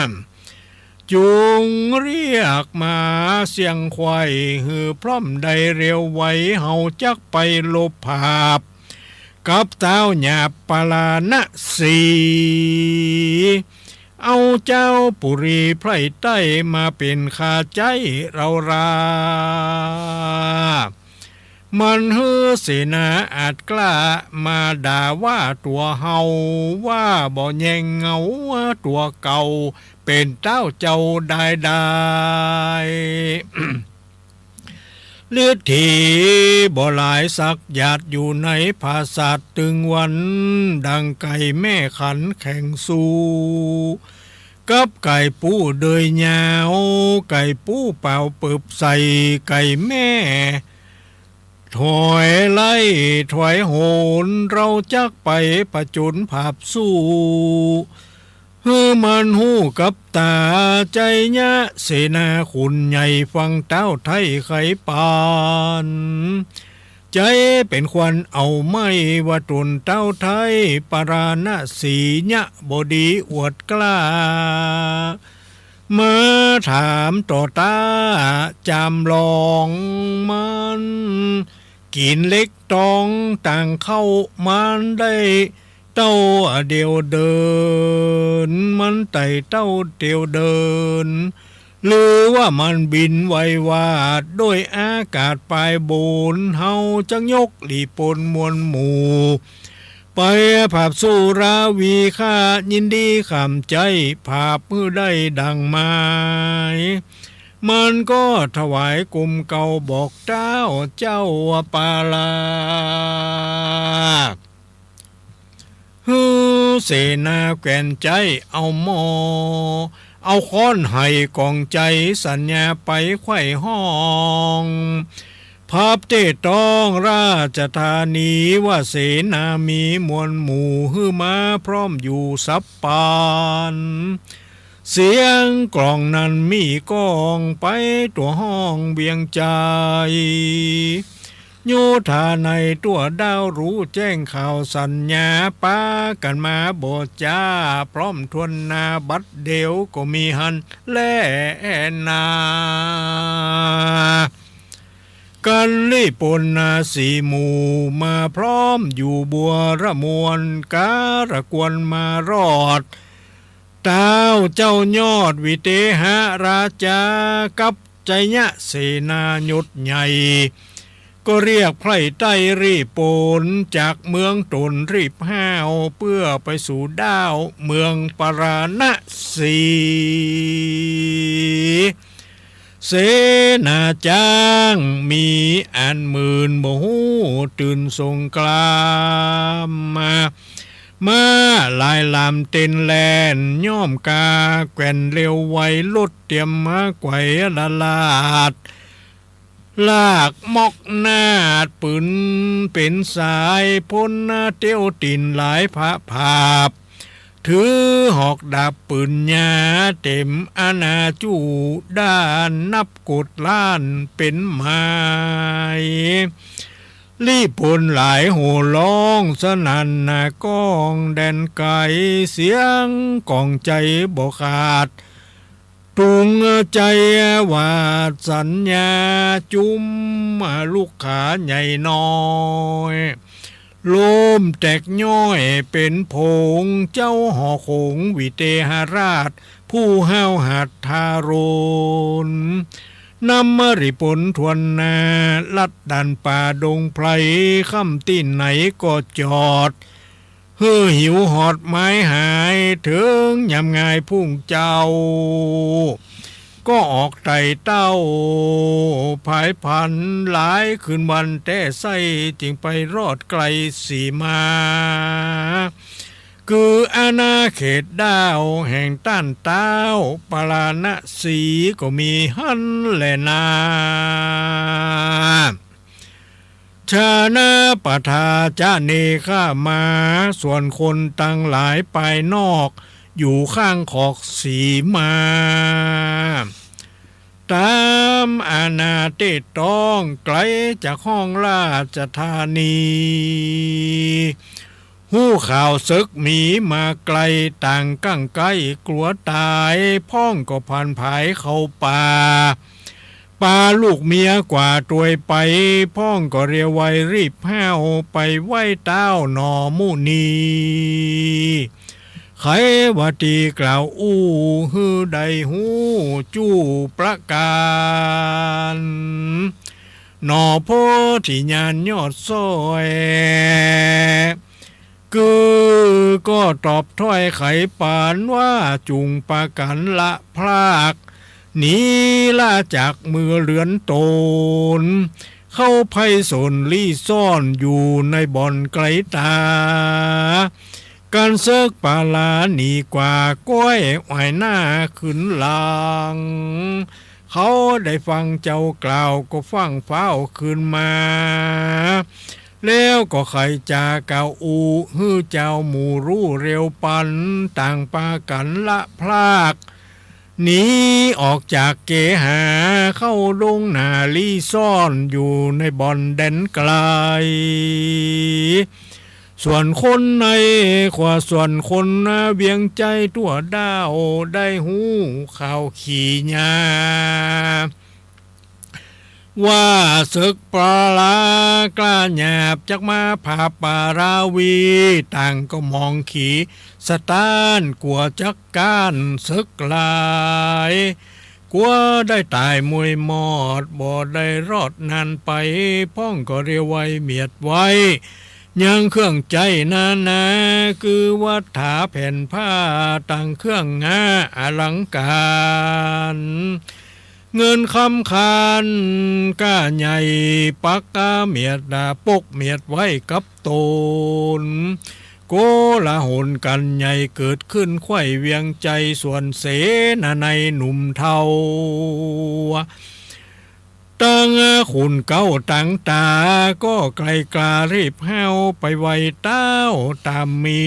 มจุงเรียกมาเสียงควายหือพร้อมใดเร็วไว้เฮาจักไปลบภาพกับเต้าหยาบปลาณสีเอาเจ้าปุรีไพร่ใต้มาเป็นข้าใจเรารามันเฮือเสนาอาจกล้ามาด่าว่าตัวเฮาว่าบ่แยงเงาว่าตัวเก่าเป็นเจ้าเจ้าได้ เลือดทีบ่หลายสักหยาดอยู่ในภาษาตึงวันดังไก่แม่ขันแข่งสู้กับไก่ปูเดยยาวไก่ปูเป่าเปิบใส่ไก่แม่ถอยไล่ถอยโหนเราจักไปผจญภาพสู้เฮือมันหูกับตาใจยะเสนาขุนใหญ่ฟังเต้าไทยไขปานใจเป็นควันเอาไม่ว่าตนเต้าไทยปราณสีญะบดีอวดกล้ามาถามต่อตาจำลองมันกินเล็กตองต่างเข้ามันได้เต้าเดียวเดินมันไต่เต้าเดียวเดินหรือว่ามันบินไววาดด้วยอากาศปลายบนเฮาจังยกหลีปนมวลหมู่ไปภาพสุราวีค่ายินดีขำใจภาพมือได้ดังไม้มันก็ถวายกลุ่มเก่าบอกเจ้าปาลาฮือเสนาแก่นใจเอาหมอเอาค้อนให้กองใจสัญญาไปไขว้ห้องภาพเตต้องราชธานีว่าเสนามีมวลหมู่ฮือมาพร้อมอยู่สับปานเสียงกลองนั้นมีกองไปตัวห้องเบียงใจโยธาในตัวดาวรู้แจ้งข่าวสัญญาป้ากันมาบอจ้าพร้อมทวนนาบัดเดียวก็มีหันแล่นากันลี่ปนนาสีหมู่มาพร้อมอยู่บัวระมวลการะกวนมารอดเต้าเจ้ายอดวิเตหราชากับใจยะเสนาหยดใหญ่ก็เรียกไพร่ใต้รีบโปนจากเมืองตนรีบห้าวเพื่อไปสู่ดาวเมืองปราณสีเสนาจ้างมีอันหมื่นบ่ฮู้ตื่นสงกรามมาลายลำเต้นแลนย่อมกาแก่นเร็วไวลดเตรียมมาไกวละลาดลากมอกนาดปืนเป็นสายพ้นเตี้ยวตินหลายพระภาพถือหอกดาบปืนยาเต็มอาณาจูด้านนับกดล้านเป็นไม้ รีบพลหลายโห่ร้องสนั่นนาก้องแดนไก่เสียงกองใจบ่ขาดตุงใจวาดสัญญาจุ้มลูกขาใหญ่น้อยลมแตกย้อยเป็นผงเจ้าหอคงวิเทหราชผู้ห้าวหัดทารุณนำมริปนทวนนาลัดดันป่าดงไพรค่ำที่ไหนก็จอดเฮือหิวหอดไม้หายถึงยำงายพุ่งเจ้าก็ออกไต่เต้าภายพันหลายคืนวันแต่ไส้จึงไปรอดไกลสีมาคืออาณาเขตดาวแห่งต้านเต้าปราณสีก็มีหันแลนาชานาปทาจาเนข้ามาส่วนคนตั้งหลายไปนอกอยู่ข้างขอกสีมาตามอาณาเตต้องไกลจากห้องราชธานีหู้ข่าวศึกมีมาไกลต่างกั้งใกล้กลัวตายพ้องก็พันภายเข้าป่าปาลูกเมียกว่าตวยไปพ้องก็เรียวไวรีบห้าวไปไหว้เต้าหนอมุนีไขวัตีกล่าวอู้ฮือใดหูจู้ประการหนอโพธิญาณยอดซ้อยก็ตอบถ้อยไขปานว่าจุงปากันละพรากหนีล่าจากมือเลือนโตนเข้าไพศนลี่ซ่อนอยู่ในบ่อนไกลตาการเซิกปาลาหนีกว่าก้อยอ้อยหน้าขึ้นลางเขาได้ฟังเจ้ากล่าวก็ฟังเฝ้าขึ้นมาแล้วก็ใครจากเก่าอูฮื้อเจ้าหมู่รู้เร็วปันต่างปากันละพลากหนีออกจากเกหาเข้าดงนาลีซ่อนอยู่ในบ่อนแดนไกลส่วนคนในขวาส่วนคนเวียงใจตัวดาวได้หูข่าวขี่ยาว่าศึกปลาลากล้าหยาบจักมาผาปาราวีต่างก็มองขี่สตานกลัวจักการศึกลายกลัวได้ตายมวยมอดบ่ได้รอดนานไปพ้องก็เรียวไวเมียดไว้ยังเครื่องใจนาคือวัฏฐาแผ่นผ้าตั้งเครื่องงาอลังการเงินคำคานก้าใหญ่ปักกาเมียดปกเมียดไว้กับตนโกละหนกันใหญ่เกิดขึ้นไข่เวียงใจส่วนเสนาในหนุ่มเทาตั้งขุนเก้าตั้งตาก็ไกลกลารีบห้าวไปไวเต้าตามมี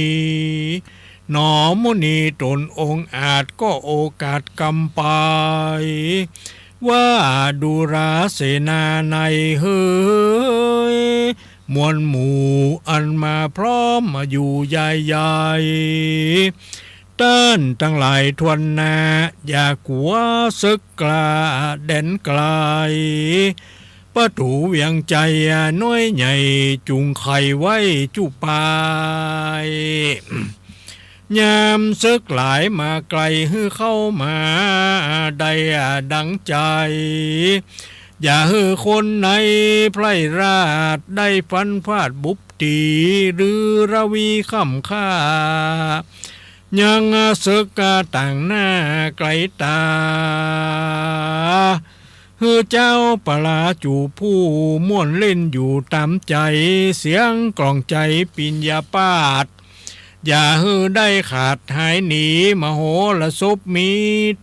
หนอมุนีตนองค์อาจก็โอกาสกำไปว่าดูราเสนาในเฮ้ยมวลหมู่อันมาพร้อมมาอยู่ใหญ่ๆต้านตั้งหลายทวนนาอย่ากลัวศึกกลาแดนไกลประตูเวียงใจน้อยใหญ่จุงไข่ไว้จุปายยามซึกหลายมาไกลฮือเข้ามาได้ดังใจอย่าฮือคนในไพร่ราดได้ฟันฟาดบุบตีหรือระวีค่ำค่ายังซึกต่างหน้าไกลตาฮือเจ้าปลาจูผู้ม่วนเล่นอยู่ตามใจเสียงกล่องใจปิญญาปาดอย่าฮือได้ขาดหายหนีมโหระศพมี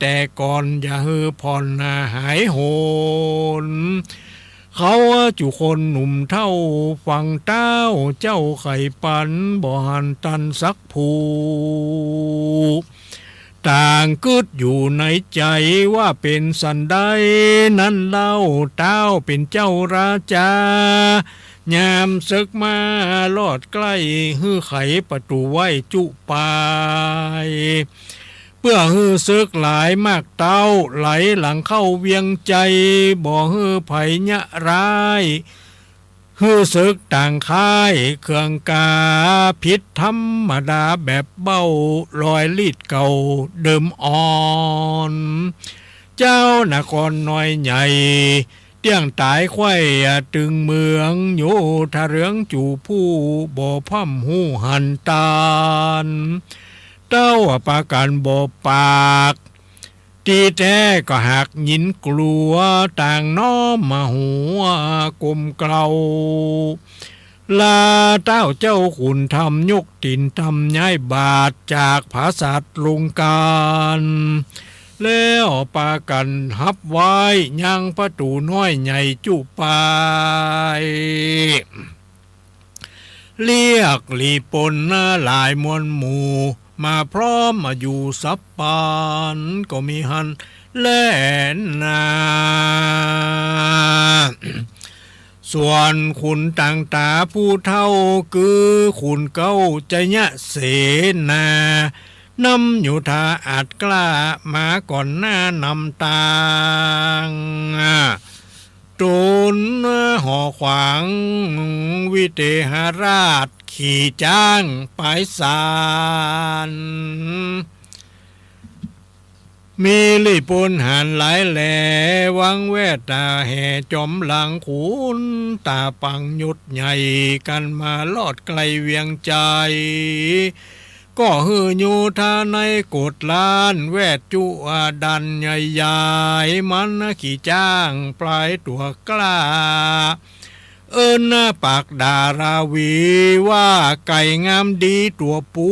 แต่ก่อนอย่าฮือผ่อนหายโหนเขาจุคนหนุ่มเท่าฟังเต้าเจ้าไข่ปันบ่หันตันสักผูต่างกึดอยู่ในใจว่าเป็นสันใดนั้นเล่าเต้าเป็นเจ้าราชา ยามศึกมาลอดใกล้ฮื้อไขประตูไว้จุปายเพื่อฮื้อศึกหลายมากเต้าไหลหลังเข้าเวียงใจบ่ฮื้อไผยะร้ายฮื้อศึกต่างค่ายเครื่องกาพิษธรรมดาแบบเบ้าลอยลีดเก่าเดิมอ่อนเจ้านครน้อยใหญ่เตี้ยงตายไข่ตึงเมืองโยทะเรืองจูผู้บ่พ่ำหูหันตาลเต้าปากันบ่ปากตีแท้ก็หักยินกลัวต่างน้อมมาหัวกลมเกลาลาเต้าเจ้าขุนทำยกตินทำย้ายบาทจากภาษาลงการแล้วปากันฮับไว้ยังประตูน้อยใหญ่จุปายเรียกลีปนหลายมวลหมู่มาพร้อมมาอยู่สับปานก็มีหันแล่นนาส่วนขุนต่างตาผู้เท่าคือขุนเก้าใจยะเสนานำอยู่ท่าอาจกล้ามาก่อนหน้านำตางตนห่อขวางวิเทหราชขี่จ้างไปศาลมีลิปนหันหลายแหลวังแวดตาแห่จอมหลังขุนตาปังยุดใหญ่กันมาลอดไกลเวียงใจก็ฮืออยู่ท่าในกดล้านแวดจุดันใหญ่ๆมันขี่จ้างปลายตัวกล้าปากดาราวีว่าไก่งามดีตัวปู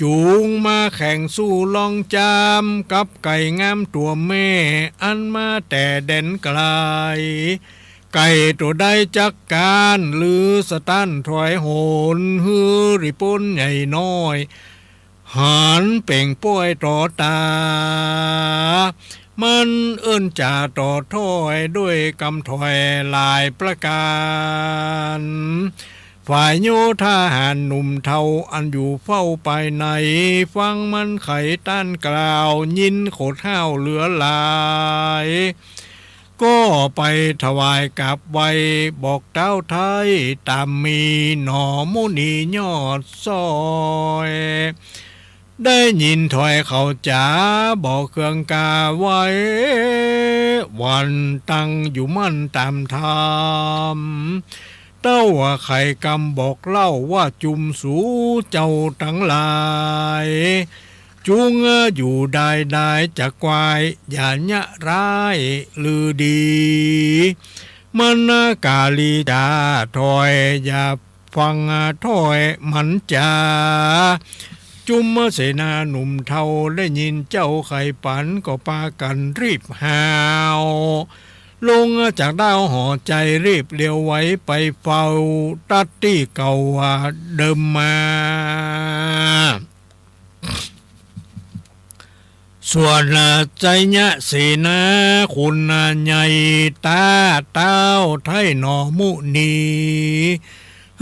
จูงมาแข่งสู้ลองจามกับไก่งามตัวแม่อันมาแต่เด่นไกลไก่ตัวใดจักการหรือสตันถอยโหนฮือริปนใหญ่น้อยหันเป่งป้วยต่อตามันจ่าต่อถ้อยด้วยกำถอยลายประการฝ่ายโยธาหารหนุ่มเทาอันอยู่เฝ้าไปในฟังมันไขต้านกล่าวยินโขดห้าวเหลือหลายก็ไปถวายกับไว้บอกเต้าไทยตามมีหน่อมุนียอดซอยได้ยินถอยเขาจ๋าบอกเครื่องกาไว้วันตั้งอยู่มั่นตามธรรมเต้าว่าไข่กำบอกเล่าว่าจุมสูเจ้าทั้งหลายจุงอยู่ได้จะกวายอย่าเนะร้ายลือดีมันกาลีดาถอยอย่าฟังถอยมันจาจุมเสนาหนุ่มเทาได้ยินเจ้าไข่ปันก็ปากันรีบหาวลงจากดาวห่อใจรีบเลี้ยวไว้ไปเฝ้าตัดที่เก่าเดิมมาส่วนใจยะเสนาคุณใหญ่ตาเต้าไทยหนอมุนี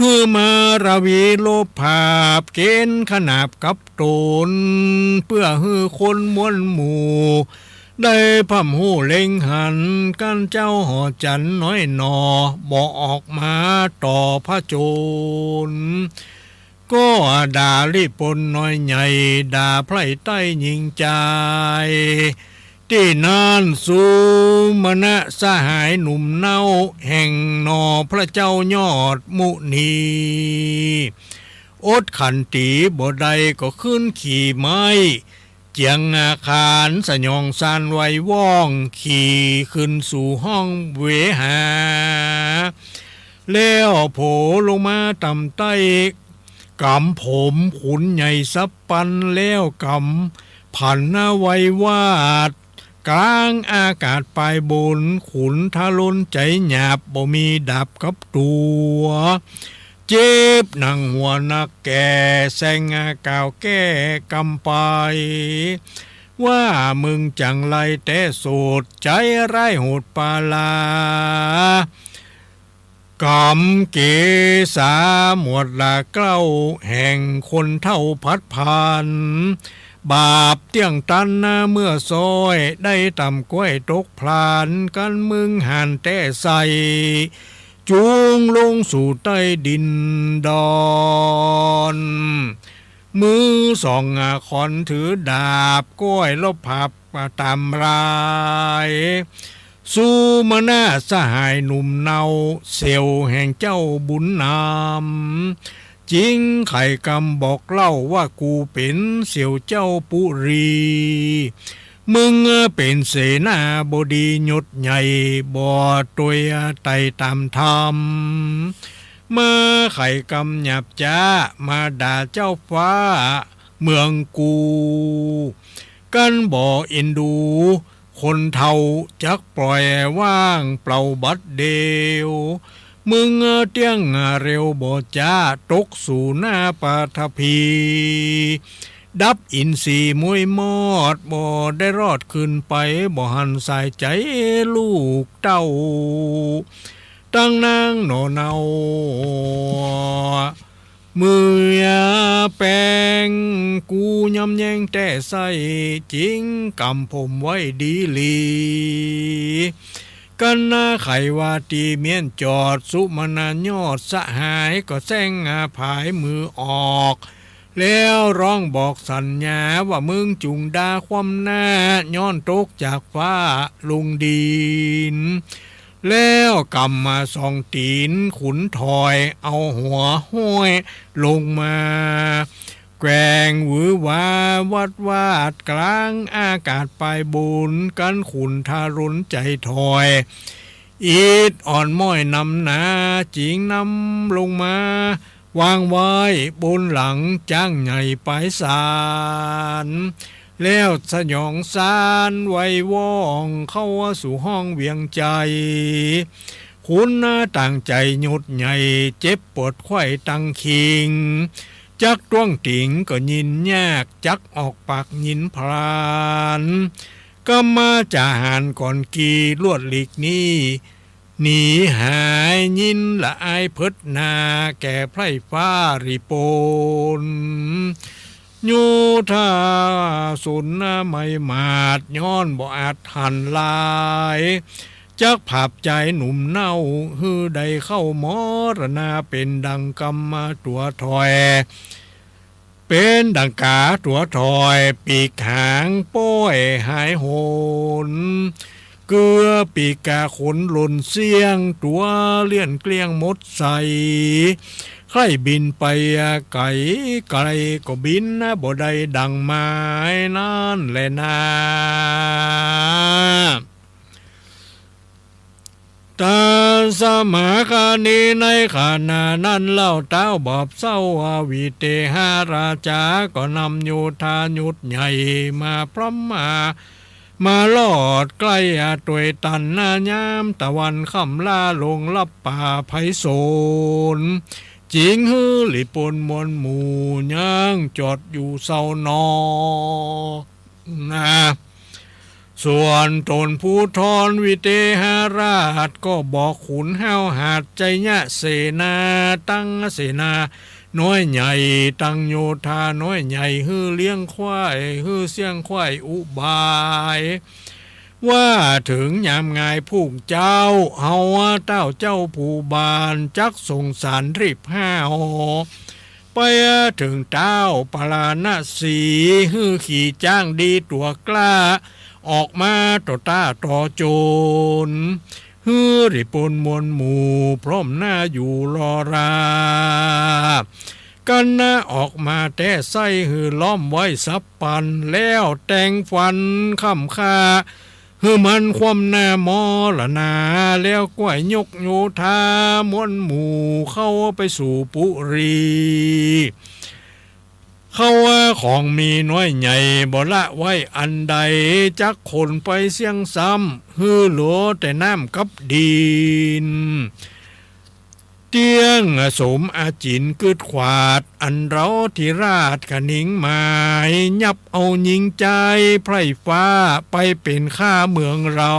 ฮือมาราวีโลภาพเกณฑ์ขนาบกับตนเพื่อฮือคนมวลหมู่ได้พำหูเล็งหันกันเจ้าหอจันน้อยหนอบอกออกมาต่อพระโจรก็ด่ารีปนน้อยใหญ่ด่าไพร่ใต้ยิงใจที่นานสูมณะสหายหนุ่มเน่าแห่งนอพระเจ้ายอดมุนีอดขันตีบ่ใดก็ขึ้นขี่ไม้เจียงอาคารสยองซานไว้ว่องขี่ขึ้นสู่ห้องเวหาแล้วโผลงมาต่ำใต้กำผมขุนใหญ่สับปันแล้วกำผันไว้วาดกลางอากาศปลายบนขุนทะล้นใจหยาบบ่มีดับกับตัวเจ็บหนังหัวนักแก่แสงกาวแก้กำไปว่ามึงจังไรแต่โสดใจไร้โหดปาลา กำเกษาหมวดละเกล้าแห่งคนเท่าพัดผ่านบาปเตี้ยงตันนะเมื่อซอยได้ต่ำก้วยตกพลานกันมึงหันแต่ใส่จูงลงสู่ใต้ดินดอนมือสองขอนถือดาบก้อยลบผับตามรายสู้มาหน้าสหายหนุ่มเนาเสียวแห่งเจ้าบุญนำจริงไข่กำบอกเล่าว่ากูเป็นเสียวเจ้าปุรีมึงเป็นเสนาบดียศใหญ่บ่ตัวยไต่ตามธรรมมาไข่กำหยับจ้ามาด่าเจ้าฟ้าเมืองกูกันบ่เอ็นดูคนเท่าจักปล่อยว่างเปล่าบัดเดียวมึงเตี้ยงเร็วบ่จ้าตกสู่หน้าปาทพีดับอินทรีมวยมอดบ่ได้รอดขึ้นไปบ่หันสายใจลูกเต้าตั้งนางโนเนามือแปงกูยำแยงแต่ใส่จริงกำผมไว้ดีลีกันนาไขว่าตีเมียนจอดสุมานายอดสหายก็แซงผายมือออกแล้วร้องบอกสัญญาว่ามึงจุงดาความหน้าย้อนตกจากฟ้าลงดินแล้วกำมาสองตีนขุนถอยเอาหัวห้อยลงมาแกงหวือวาวัดวาดกลางอากาศปลายบุญกันขุนทารุณใจถอยอีดอ่อนม้อยนำนาจิงนำลงมาวางไว้บนหลังจ้างใหญ่ไปศาลแล้วสยองสารไว้ว่องเข้าสู่ห้องเวียงใจคุณต่างใจหยุดใหญ่เจ็บปวดไข้ตังคิงจักต้วงติ่งก็ยินยากจักออกปากยินพรานก็มาจะหานก่อนกีลวดหลีกนี้หนีหายยินละอายเพิดนาแก่ไพร่ฟ้าริโปนโยธาสุนไม่มาดย้อนบ่อาจหันลายจักผับใจหนุ่มเน่าฮือใดเข้ามรณาเป็นดังกรรมตัวถอยเป็นดังกาตัวถอยปีกหางป้อยหายโหนเกลือปีกาขนหล่นเสียงตัวเลี่ยนเกลี้ยงมดใสใครบินไปไก่ไกลก็บินบ่ได้ดังไม้นั่นแหละนาตาสมาคานีในขานานั้นเล่าเต้าบอบเศร้าวิเตหาราจาก็นำโยธายุดใหญ่มาพร้อมมาลอดใกล้ตวยตันยามตะวันค่ำล่าลงลับป่าไพโศลจิงฮือหลิปนมวลหมู่ย่างจอดอยู่เศร้านอกนะส่วนตนผู้ทรวิเตหราชก็บอกขุนห้าวหาดใจยะเสนาตั้งเสนาน้อยใหญ่ตั้งโยธาน้อยใหญ่ฮือเลี้ยงควายฮือเสียงควายอุบายว่าถึงยามงายผู้เจ้าเฮาเต้าเจ้าผู้บานจักส่งสารรีบห้าหอไปถึงเต้าปราณสีฮือขี่จ้างดีตัวกล้าออกมาต่อต้าต่อโจรฮือริปนมวลหมู่พร้อมหน้าอยู่รอรากันนะออกมาแต่ไส้ฮือล้อมไว้สับปันแล้วแต่งฟันค่ำค่าฮือมันความหน้ามอละนาแล้วก้วยยกโยธามวลหมู่เข้าไปสู่ปุรีเขาว่าของมีน้อยใหญ่บ่ละไว้อันใดจักคนไปเสี่ยงซ้ำฮือหลัวแต่น้ำกับดินเตียงสมอาจินกึดขวาดอันเราที่ราชขนิงหมายยับเอายิงใจไพร่ฟ้าไปเป็นข้าเมืองเรา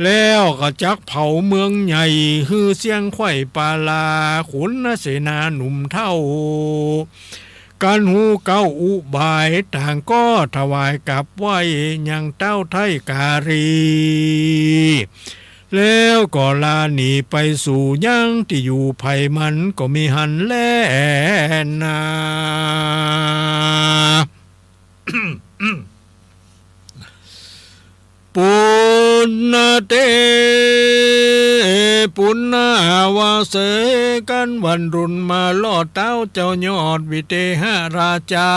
แล้วก็จักเผาเมืองใหญ่ฮือเสียงไข่ปาลาขุนเสนาหนุ่มเท่าการหูเก้าอุบายต่างก็ถวายกับไหวยังเต้าไทยการีแล้วก็ลาหนีไปสู่ยังที่อยู่ไผ่มันก็มีหันแลนาปุณณเตปุณณาวาเสกันวันรุนมาลอดเต้าเจ้ายอดวิเทหราชา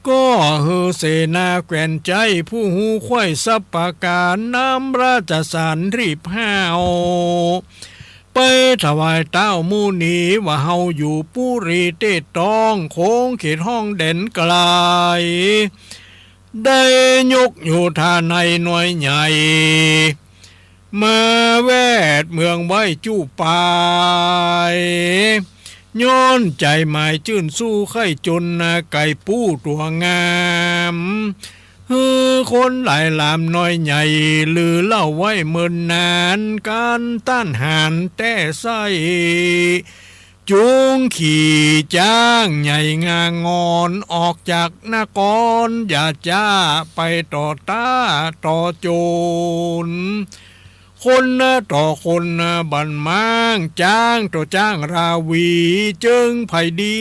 ก็เฮอเสนาแกว่นใจผู้หูค่อยสับปะการน้ำราชสารรีบห้าวไปถวายเต้ามูนีว่าเฮาอยู่ปุรีเตตองโค้งเขตห้องเด่นไกลได้ยกอยู่ท่าในหน่วยใหญ่มาแวดเมืองไว้จู้ปายย้อนใจหมายจื่นสู้ไข่จนไก่ปู้ตัวงามคนหลายลามน้อยใหญ่ลือเล่าไว้เมินนานการต้านหานแต่ไส้จุงขี่จ้างใหญ่งางอนออกจากนครอย่าจ้าไปต่อตาต่อโจรคนต่อคนบันมางจ้างต่อจ้างราวีจึงไผดี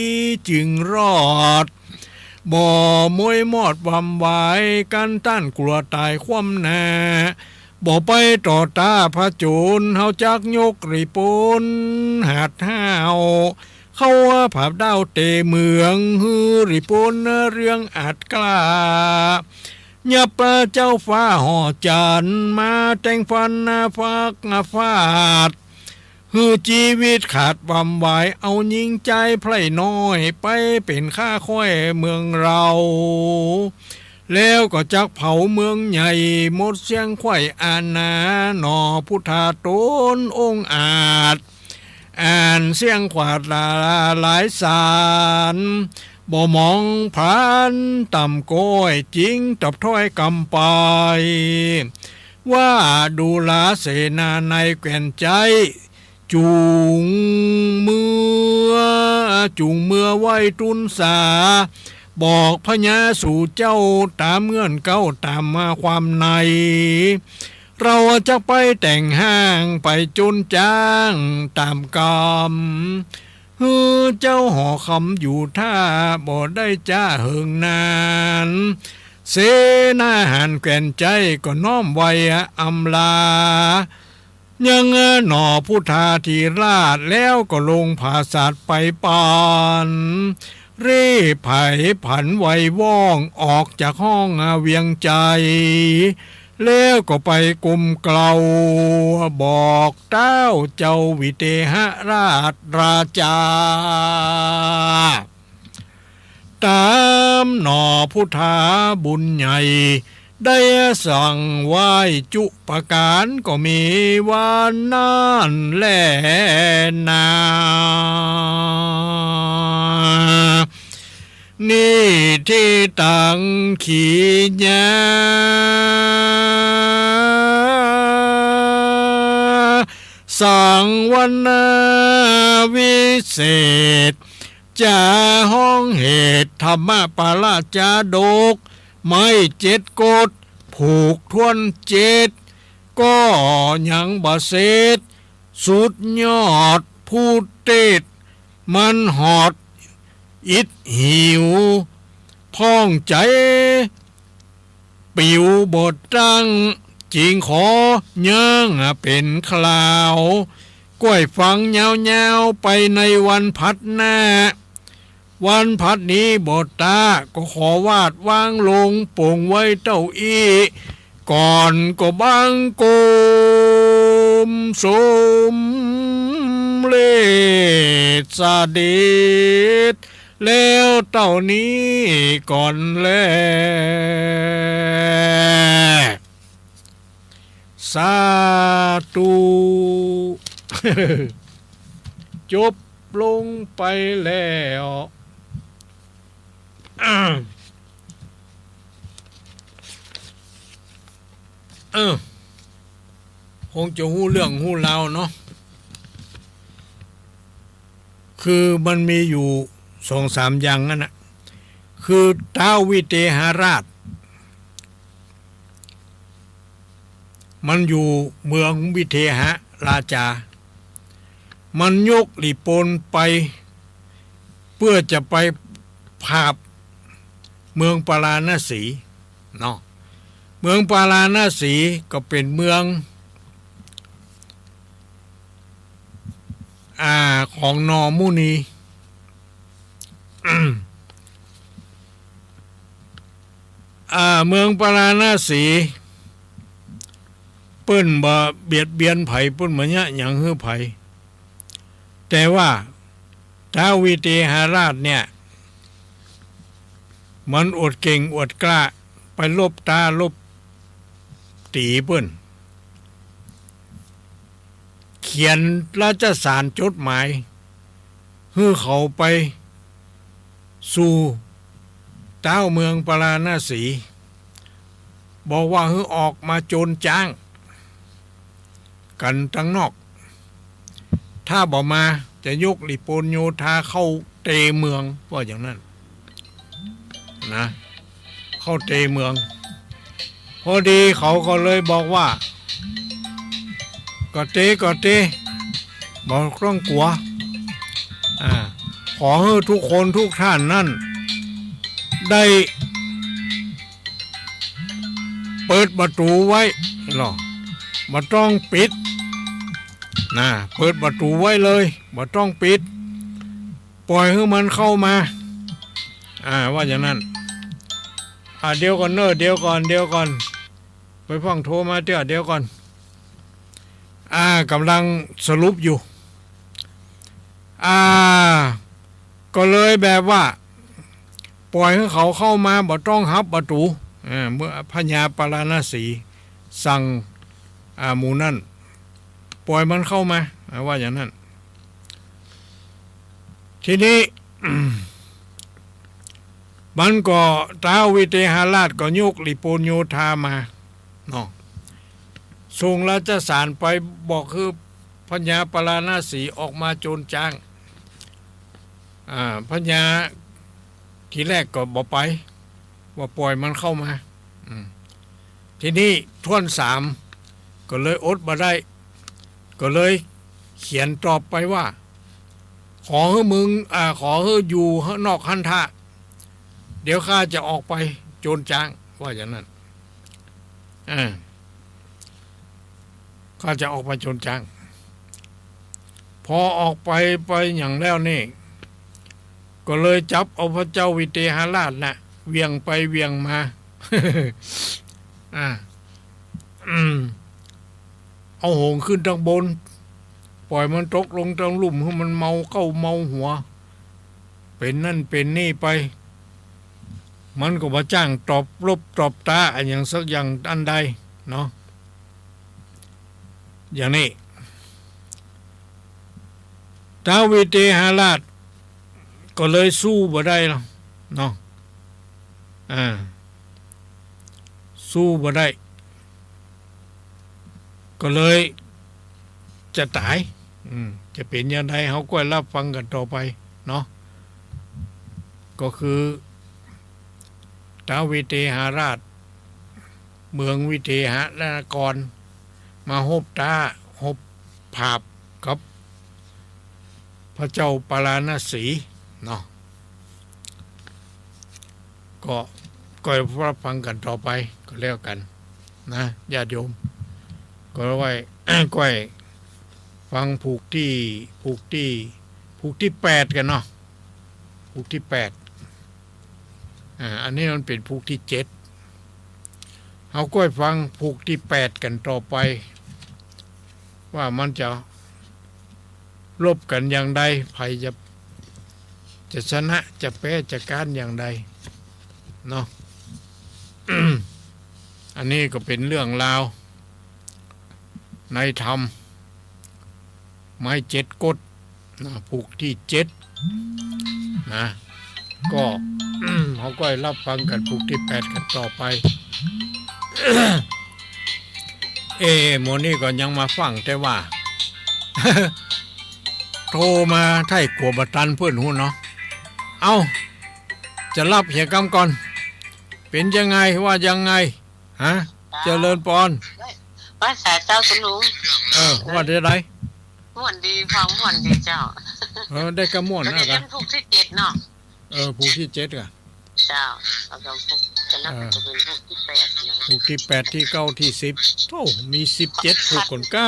จึงรอดบ่มวยมอดวำไว้กันต้านกลัวตายคว่ำหน้าบ่ไปต่อตาพระโจรเฮาจักยกริปนหาดห้าวเข้าผับดาวเตเมืองฮือริปนเรื่องอาจกล้ายับเจ้าฟ้าห่อจันมาแต่งฟันฟักฟาดฮือชีวิตขาดความไหวเอายิงใจไพร่น้อยไปเป็นข้าค่อยเมืองเราแล้วก็จักเผาเมืองใหญ่หมดเสียงไข่อาณาหนอพุทธาตนองค์อาจอ่านเสียงขวาดหลายสารบ่มองผ่านต่ำก้อยจริงตับถ้อยกำไปว่าดูลาเสนาในแก่นใจจูงเมื่อไว้ตุนสาบอกพญาสู่เจ้าตามเงื่อนเก้าตามมาความในเราจะไปแต่งห้างไปจนจ้างตามกรรมเจ้าหอคำอยู่ท่าบ่ได้จ้าเหิงนานเสนาหันแก่นใจก็น้อมไว้อำลายังหน่อพุทธาธิราชแล้วก็ลงผาศาสตร์ไปปานเร่ไผ่ผันไวว่องออกจากห้องเวียงใจแล้วก็ไปกุมเกลาบอกเต้าเจ้าวิเทหราชราชาตามหน่อพุทธาบุญใหญ่ได้สั่งไหว้จุปการก็มีวันนั้นแลนานี่ที่ตั้งขีญาสั่งวันวิเศษจะห้องเหตุธรรมปาราชาดกไม่เจ็ดกฎผูกทวนเจ็ดก็ยังบ่เสร็จสุดยอดผู้เตดมันหอดอิดหิวพ้องใจปิวบทตั้งจริงขอยังเป็นคลาวก้อยฟังยาวๆไปในวันพัดหน้าวันพัดนี้บทตาก็ขอวาดวางลงโป่งไว้เต้าอี้ก่อนก็บังโกมสมเลสาเดชแล้วเต้านี้ก่อนแลสาธุ จบลงไปแล้ว คงจะหู้เรื่องหู้ราวเนาะคือมันมีอยู่2-3อย่างนั่นนะคือท้าววิเทหราชมันอยู่เมืองวิเทหราชามันยกหลีโปนไปเพื่อจะไปภาพเมืองปาราณสีเนาะเมืองปาราณสีก็เป็นเมืองของนอมุนีเมืองปาราณสีเปิ้นบ่เบียดเบียนไผเปิ้นบ่ยะหยังฮื้อไผแต่ว่าท้าววิเทหราชเนี่ยมันอดเก่งอดกล้าไปลบตาลบตีเปิ้นเขียนราชสารจดหมายให้เขาไปสู่เจ้าเมืองปาราณสีบอกว่าให้ออกมาโจรจ้างกันทั้งนอกถ้าบอกมาจะยกหลีโปนโยธาเข้าเตเมืองว่าอย่างนั้นนะเข้าเตเมืองพอดีเขาก็เลยบอกว่าก็เตบอกต้องกลัวขอให้ทุกคนทุกท่านนั่นได้เปิดประตูไว้หรอบ่ต้องปิดนะเปิดประตูไว้เลยบ่ต้องปิดปล่อยให้มันเข้ามาว่าอย่างนั้นเดี๋ยวก่อนเดี๋ยวก่อนไปฟังโทรมาเดี๋ยวก่อนกำลังสรุปอยู่ก็เลยแบบว่าปล่อยให้เขาเข้ามาบ่ต้องหับประตูเมื่อพญาปาราณสีสั่งหมู่นั่นปล่อยมันเข้ามาว่าอย่างนั้นทีนี้ มันก็ท้าววิเทหราชก็ยกหลีโปนโยธามาเนาะส่งราชสารไปบอกคือพญาปาราณสีออกมาโจรจ้างพญาทีแรกก็บอกไปว่าปล่อยมันเข้ามาทีนี้ท่วน3ก็เลยอดมาได้ก็เลยเขียนตอบไปว่าขอให้มึงขอให้อยู่นอกคันธะเดี๋ยวข้าจะออกไปโจรจ้างว่าอย่างนั้นข้าจะออกไปโจรจ้างพอออกไปอย่างแล้วนี่ก็เลยจับเอาพระเจ้าวิเทหราชน่ะเวียงไปเวียงมาเอาโหงขึ้นทางบนปล่อยมันตกลงทางลุ่มให้มันเมาเข้าเมาหัวเป็นนั่นเป็นนี่ไปมันก็มาจ้างตอบรบตอบตาอย่างสักอย่างอันใดเนาะอย่างนี้ท้าววิเทหราชก็เลยสู้บ่ได้เนาะสู้บ่ได้ก็เลยจะตายจะเป็นยังไงเขาก็รับฟังกันต่อไปเนาะก็คือท้าววิเทหราชเมืองวิเทหนครมาหบตาหบภาพกับพระเจ้าปาราณสีเนาะก็รับฟังกันต่อไปก็แล้วกันนะญาติโยมก็ไว้ ก็ไว้ฟังผูกที่8กันเนาะผูกที่8อันนี้มันเป็นผูกที่7เอาก็ไว้ฟังผูกที่8กันต่อไปว่ามันจะรบกันอย่างใดใครจะชนะจะแพ้จะการอย่างใดเนาะ อันนี้ก็เป็นเรื่องราวในธรรมไม้7กฎนะผูกที่7นะก็ เขาก็รับฟังกันผูกที่8กันต่อไป อ หมอนี่ก็ยังมาฟังแต่ว่า โทรมาไถ่กัวบัตันเพื่อนหูเนาะเอาจะรับเหียกรรมก่อนเป็นยังไงว่ายังไงฮะเจริญปอนว่าสายเจ้าคุณลุงว่าได้ไรม่วนดีฟังม่วนดีเจ้าได้กระม่วนนะกันผูกที่7เนาะผูกที่7อ่ะเจ้าเอาก็ผูกจะนับเป็นผูกที่8นะผูกที่8ที่9ที่10โธ่มี17ผูกคนก้า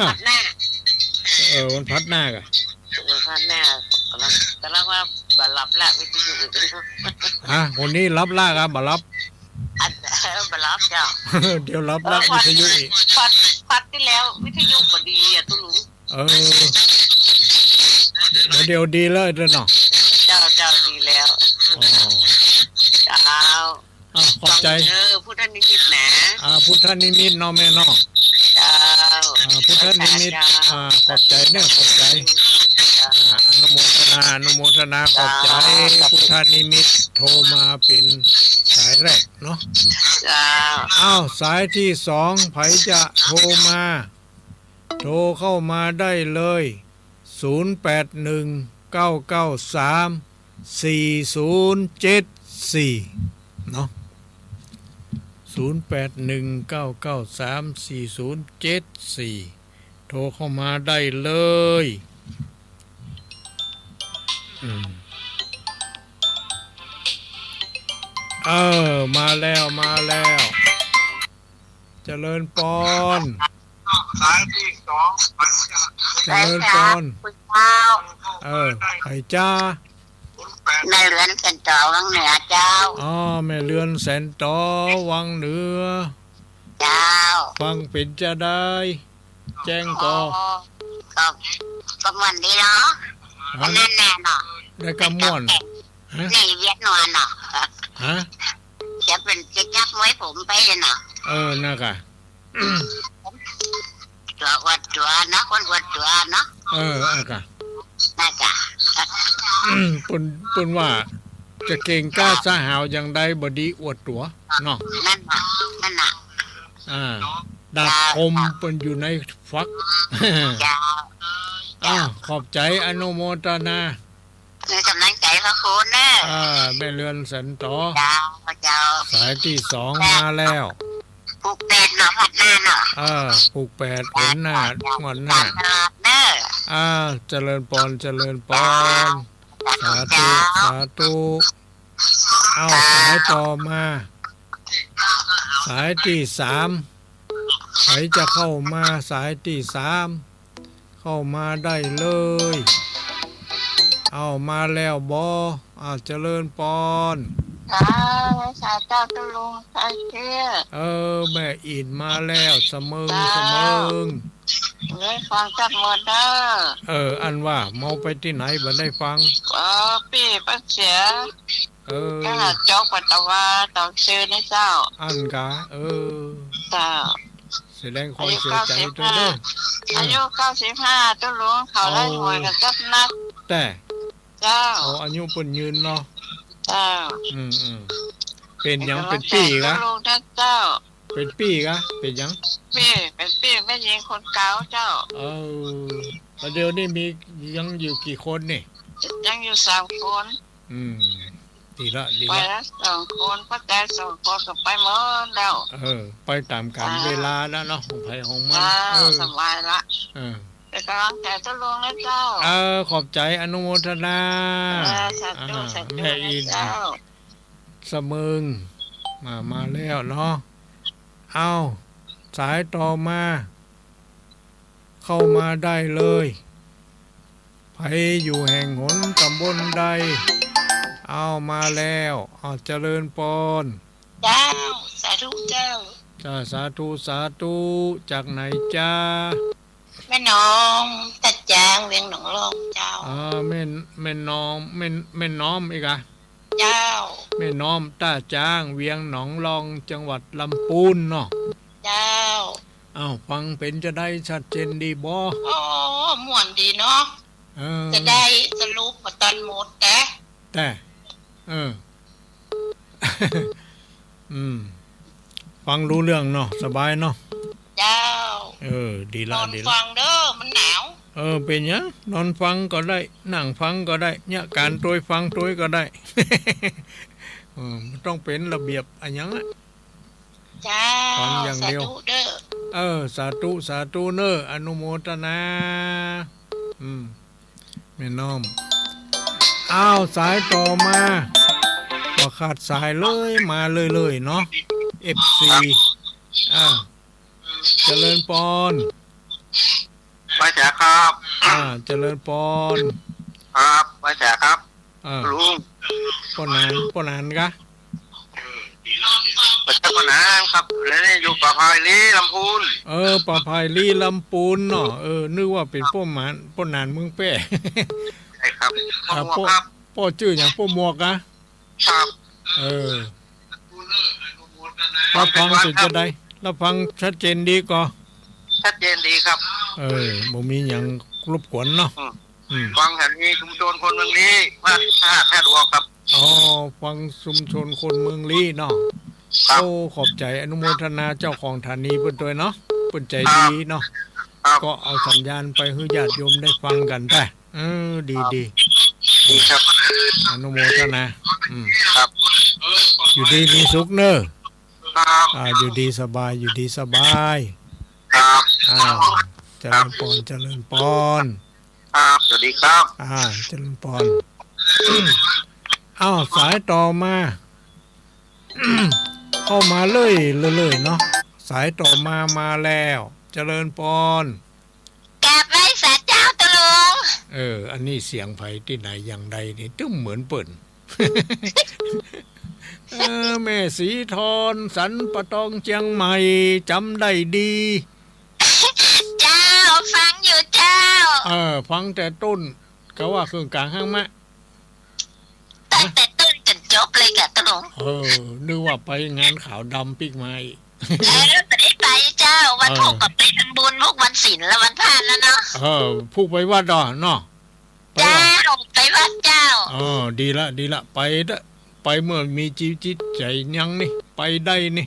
วันพัดหน้ากะวันพัดหน้ากำลังว่าบ่รับละวิทยุคนนี้รับละครับบ่รับบ่รับเจ้าเดี๋ยวรับละวิทยุอีกพัดที่แล้ววิทยุบ่ดีอ่ะตุลุงเดี๋ยวดีเลยเด้อเนาะเจ้าดีแล้วเจ้าขอบใจพุทธนิมิตนะพุทธนิมิตเนาะแม่เนาะเจ้าพุทธนิมิตขอบใจเนี่ยขอบใจอนุโมทนาขอบใจพุทธนิมิตโทรมาเป็นสายแรกเนาะสายที่2ไผจะโทรมาโทรเข้ามาได้เลย0819934074เนาะ0819934074โทรเข้ามาได้เลยมาแล้วเจริญปอนสายที่2เจริญปอนไข่จ้าแม่เรือนแสนตอวังเหนือเจ้าแม่เรือนแสนตอวังเหนือเจ้าฟังเป็นจะได้แจ้งก็มันดีเนาะนั่นแน่เนาะได้กำม่วนนี่เวียดนามเนาะจะเป็นจะยับไว้ผมไปเลยเนาะน่ากะตัวอวดตัวเนาะคนอวดตัวเนาะกะน่ากะปุ่นว่าจะเก่งกล้าสหาวอย่างใดบดีอวดตัวเนาะนั่นน่ะดาบคมเป็นอยู่ในฟักขอบใจอนุโมทนากำลังใจพระคุณนะแม่เรือนสันต่อเจ้าสายที่2มาแล้วผูก8เนาะพัดหน้าเนาะผูก8เห็นหน้างอนหน้าเจริญปอนสาธุสายต่อมาสายที่3ใครจะเข้ามาสายที่3เข้ามาได้เลยมาแล้วเจริญปอนสาเจ้าตุลุงสายเชี่ยแม่อินมาแล้วเสมอเลยฟังจัดหมดเด้ออันว่าเมาไปที่ไหนบ่ได้ฟังพี่ปักเสียก็หาจอกปัตตวาตองชื่อในเจ้าอันกะเจ้าแสดงความเสียใจด้วยเด้ออายุ95ตุลุงเขาไล่หวยกันจับนักแต่เจ้าอายุเพิ่นยืนเนาะเจ้าเป็นหยังเป็นปีกะลุงเจ้าเป็นปีกะเป็นหยังเป็นปีแม่หญิงคนเก่าเจ้าเดี๋ยวนี้มียังอยู่กี่คนนี่ยังอยู่3คนดีละไปแล้ว2คนป้าแต่2คนก็ไปหมดแล้วไปตามกาลเวลาแล้วเนาะของไผของมันสบายละเป็นกำลังใจตุลุงนะเจ้าขอบใจอนุโมทนาแม่อินเสมิงมาแล้วเนาะสายต่อมาเข้ามาได้เลยไผอยู่แห่งหนตำบลใดมาแล้วเจริญปอนเจ้าสาธุเจ้าสาธุจากไหนจ้าแม่น้องตัดจางเวียงหนองรองเจ้าแม่น้องแม่น้อมอีกอะเจ้าแม่น้อมตาจางเวียงหนองรองจังหวัดลำพูนเนาะเจ้าฟังเป็นจะได้ชัดเจนดีบ่ม่วนดีเนาะจะได้สรุปตอนหมดแต่ฟังรู้เรื่องเนาะสบายเนาะเจ้า ดี น ละ อน ดี ฟั ละ งเด้อมันหนาว เป็นหยังนอนฟังก็ได้นั่งฟังก็ได้เนี่ยการตัวยฟังตัวยก็ได้ มันต้องเป็นระเบียบอันยังอะ จ้า ฟังอย่าง สา เดียว ธุเด้อ สาธุสาธุเนออนุโมทนาแม่น้อมสายต่อมาบ่ขาดสายเลยมาเลยเนาะ FC เจริญปอน ไปแจกครับ เจริญปอน ครับไปแจกครับ ลุง ปอนานกะ ไปแจกคนนั้นครับแล้วนี่อยู่ปะพายลีลำพูน ปะพายลีลำปูนเนาะนึกว่าเป็นป้อนานเมืองแป้ ใช่ครับพ่อหมวกครับ ป้อชื่ออย่างป้อหมวกอะ ครับ รับฟังสุดจะได้รับฟังชัดเจนดีก็ ชัดเจนดีครับ บ่มีอย่างรบกวนเนาะ ฟังแห่งนี้ชุมชนคนเมืองนี้มาแค่ดวงครับ ฟังชุมชนคนเมืองลีเนาะขอบใจอนุโมทนาเจ้าของฐานีเพิ่นด้วยเนาะเพิ่นใจดีเนาะก็เอาสัญญาณไปให้ญาติโยมได้ฟังกันได้ดี ดีครับ อนุโมทนา ครับ อยู่ดีมีสุขเนอะ ครับ อยู่ดีสบายอยู่ดีสบาย ครับ เจริญปอนเจริญปอน ครับสวัสดีครับ เจริญปอน สายต่อมา เข้ามาเลยเนาะสายต่อมาแล้วเจริญปอน กราบไหว้ศาลเจ้าตะลุง อันนี้เสียงไผที่ไหนอย่างใดนี่ตึ้มเหมือนเปิ่น แม่สีทอนสันปะตองเชียงใหม่จำได้ดี เจ้าฟังอยู่เจ้า ฟังแต่ต้นก็ว่าเครื่องกลางห้างมะ ตั้งแต่ต้นจนจบเลยกะตะลุง นึกว่าไปงานขาวดำปิกไม้ แล้วไม่ได้ไปเจ้าวันพวกกับไปทำบุญพวกวันศีลและวันพระแล้วเนาะ ผู้ไปวัดดอเนาะ เจ้าไปวัดเจ้า ดีละไปเมื่อมีจิตใจยังนี่ไปได้นี่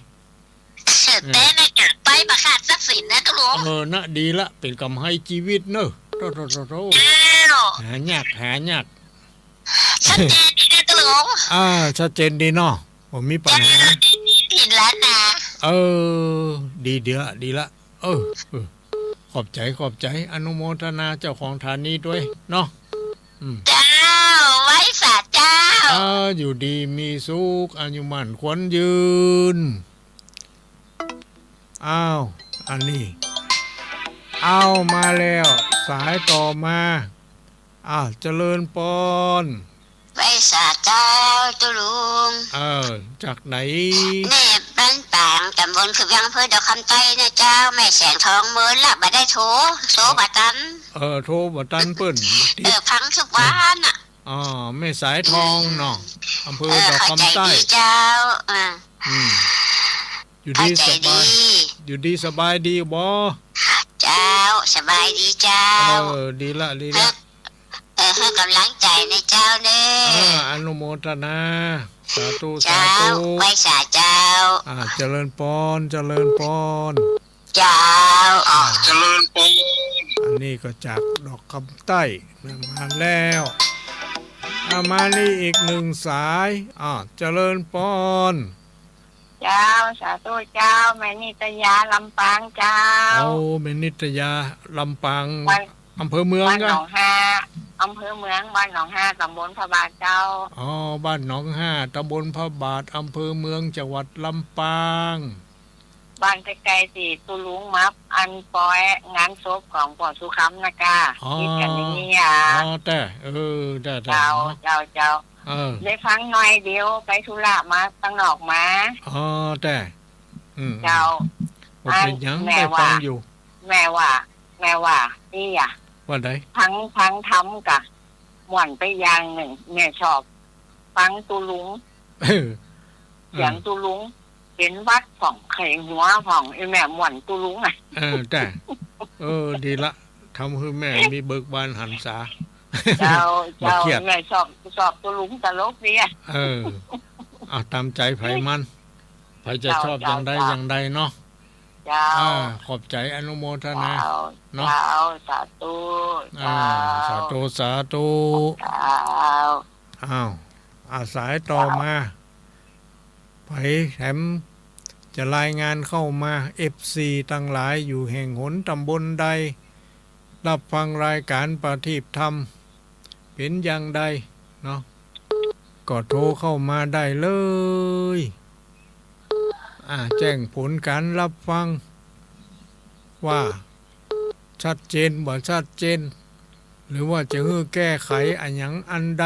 แต่ในกะไปมาขาดทรัพย์สินนะตะลุง นะดีละเป็นกำให้ชีวิตเนอะโต เจ้า หายาก ชัดเจนดีนะตะลุง ชัดเจนดีเนาะผมมีปัญหา ถิ่นล้านนา ดีละขอบใจอนุโมทนาเจ้าของฐานีด้วยเนาะ เจ้าไว้ศาลเจ้า อยู่ดีมีสุขอายุมั่นขวัญยืนอันนี้มาแล้วสายต่อมาเจริญปอน ไว้ศาลเจ้าตะลุง จากไหน แม่บ้านปางตำบลคือยังอำเภอดอกคำไต้นะเจ้าแม่แสงทองเมินละบ่ได้โทรบ่ตัน โทรบ่ตันเปิ้น พังทุกวันอ่ะ แม่สายทองเนาะอำเภอดอก เข้าใจ คำใต้ ดีเจ้าอยู่ เข้า ดี ใจ สบา ดี ยอยู่ดีสบายดีบ่ เจ้าสบายดีเจ้า ดีละ ให้กำลังใจในเจ้าเด้อ อนุโมทนาสาธุ เจ้าไว้ศาลเจ้า เจริญปอน เจ้า เจริญปง อันนี้ก็จากดอกคำใต้มาแล้วมานี่อีกหนึ่งสายเจริญปอน เจ้าสาธุเจ้าแม่นิตยาลำปางเจ้า เป็นนิตยาลำปาง บ้าน อำเภอเมือง บ้านห กัน นองฮาอำเภอเมืองบ้านหนองฮาตำบลพระบาทเจ้า บ้านหนองห้าตำบลพระบาทอำเภอเมืองจังหวัดลำปาง บ้านใกล้ๆที่ตุลุงมับอันปอยงานศพของพ่อสุคำนะกาคิดกันอย่างนี้แต่ได้ เจ้าได้ฟังหน่อยเดียวไปธุระมาตั้งนอกมาแต่เจ้า เป็นยังได้ฟังอยู่ แม่ว่านี่ว่าไดพังทำกะหม่วนไปอย่างหนึ่งแม่ชอบฟังตุลุงเสียงตุลุงเห็นวัดของไข่หัวของไอ้แม่หม่วนตุลุงแต่ดีละทำให้แม่มีเบิกบานหันษา เจ้าแม่ชอบตุลุงตลกดีตามใจไผมันไผจะชอบอย่างใดเนาะ เจ้า ขอบใจอนุโมทนา เจ้า เนาะ เจ้าสาธุ สาธุสาธุ เจ้า อ้าวอาสายต่อมาไผแถมจะรายงานเข้ามา FC ตั้งหลายอยู่แห่งหนตำบลใด รับฟังรายการประทีปธรรมเป็นอย่างใดเนาะก็โทรเข้ามาได้เลยแจ้งผลการรับฟังว่าชัดเจนบ่ชัดเจน หรือว่าจะแก้ไขอันหยังอันใด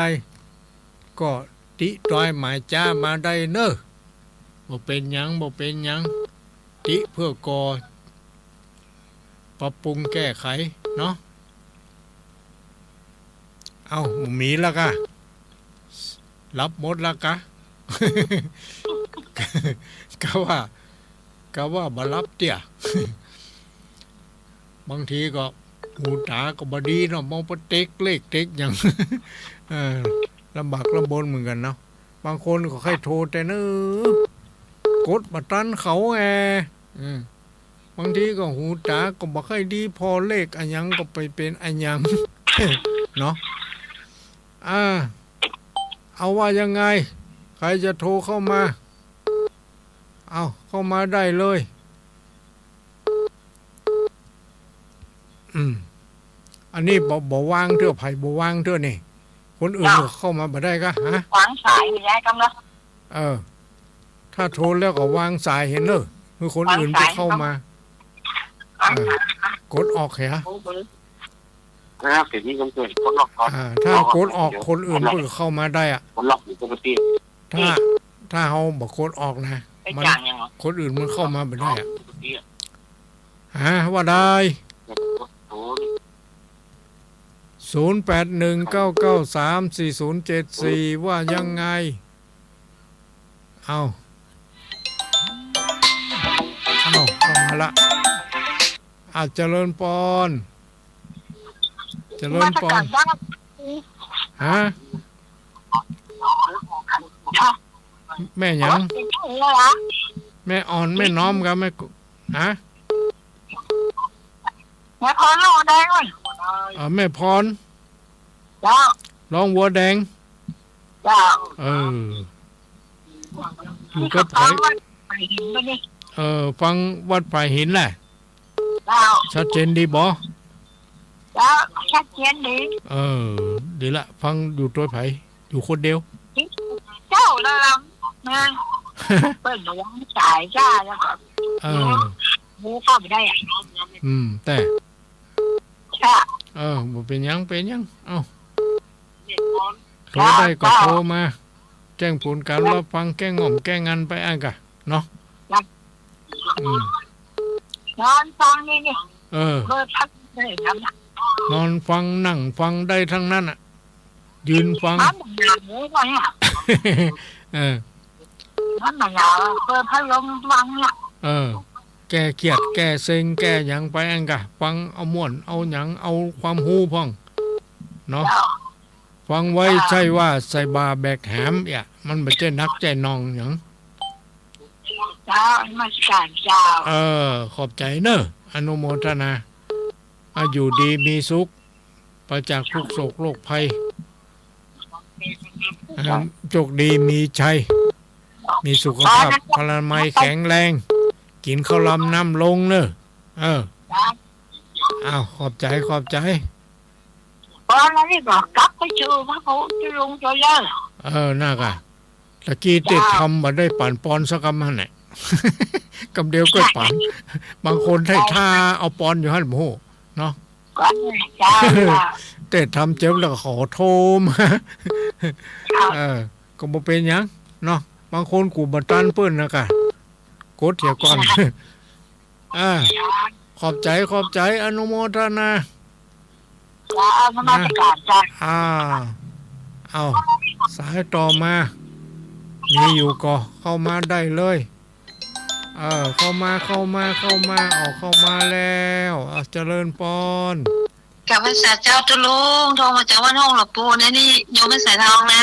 ก็ติต้อยหมายจ้ามาได้เนอะบ่เป็นหยังบ่เป็นหยังติเพื่อก่อปรับปรุงแก้ไขเนาะเอาหมีละกะรับหมดละกะ ก็ว่าบ่รับเตี้ย บางทีก็หูตาก็บดีเนาะมองไปเต็กเลขเต็กอย่าง ลำบากลำบนเหมือนกันเนาะบางคนก็ให้โทรแต่เนอกดมาตันเขาบางทีก็หูตาก็บ่ค่อยดีพอเลขอันยังก็ไปเป็นอันยัง เนาะเอาว่ายังไงใครจะโทรเข้ามาเอาเข้ามาได้เลยอันนี้บ่วางเท่าไผบ่วางเท่านี่คนอื่นก็เข้ามาบ่ได้ก็ฮะ วางสายไม่ได้กำลัง ถ้าโทรแล้วก็วางสายเห็นเนอะคือคนอื่นจะเข้ามากดออกเหรอ นะครับเดี๋ยวนี้กำเกิดคนหลอกก่อน ถ้ากดออกคนอื่นก็เข้ามาได้อะ คนหลอกอยู่ปกติ ถ้าเฮาบ่กดออกนะ ไปจ่างยังไง คนอื่นมันเข้ามาบ่ได้อะ ปกติ ว่าได้ โอ้ 0819934074ว่ายังไงเอาเข้ามาละเจริญปอนฮะแม่หยังแม่อ่อนแม่น้อมครับแม่ฮะ แม่พรรอได้ก่อน แม่พร จ้า ร้องวัวแดง จ้า อยู่กับไผ ไปหินไปนี่ ฟังวัดป่าหินแหละ จ้า ชัดเจนดีบ่ จ้าชัดเจนดี ดีละฟังอยู่ตัวไผอยู่คนเดียว เจ้าละลำนะเปิดระวังสายจ้าแล้วก็มูเข้าไปได้อ่ะ แต่ จ้า บ่เป็นหยังโทรได้ก็โทรมา แจ้งผลการรับฟังแก้ง่อมแก้งันไปกะเนาะ นอนฟังนี่นี่ เปิ ดพักเลยครับ นอนฟังนั่งฟังได้ทั้งนั้นอ่ะ ยืนฟัง น้ำมันหนาวหมูก่อนเนี่ยน้ำมันหนาวเปิดพัดลมฟังเนี่ย แก้เครียดแก้เซ็งแก้หยังไปกะฟังเอาม่วนเอาหยังเอาความฮู้พ่องเนาะฟังไว้ใช่ว่าใส่บาแบกแหมมันไม่ใช่นักใจนองหยัง เจ้ามาสั่นเจ้า ขอบใจเนอะอนุโมทนาอยู่ดีมีสุขประจากทุกโศกโรคภัยโชคดีมีชัยมีสุขภาพพลามัยแข็งแรงกินข้าวลำน้ำลงเนอะขอบใจตอนนั้นนี่บอกกลับไปชูพระเขาจะลงจะเลิก น่ากะตะกี้ติดทำมาได้ปั่นปอนสักคำหั่นแหละ กำเดียวก็ปั่นบางคนให้ท่าเอาปอนอยู่หั่นโหเนาะ ก่อนเจ้า แต่ทำเจ็บแล้วก็ขอโทม ก็บ่เป็นหยังเนาะบางคนกูบัตันเปิ้นนะกะกดเถียก่อน ขอบใจอนุโมทนา จ้าธรรมการจ้า เอาสายต่อมามีอยู่ก็เข้ามาได้เลยเข้ามาออกเข้ามาแล้วเจริญปอน กับภาษาเจ้าตุลุงโทรมาจากวันห้องหลวงปู่นี่โยมไม่ใส่ทองนะ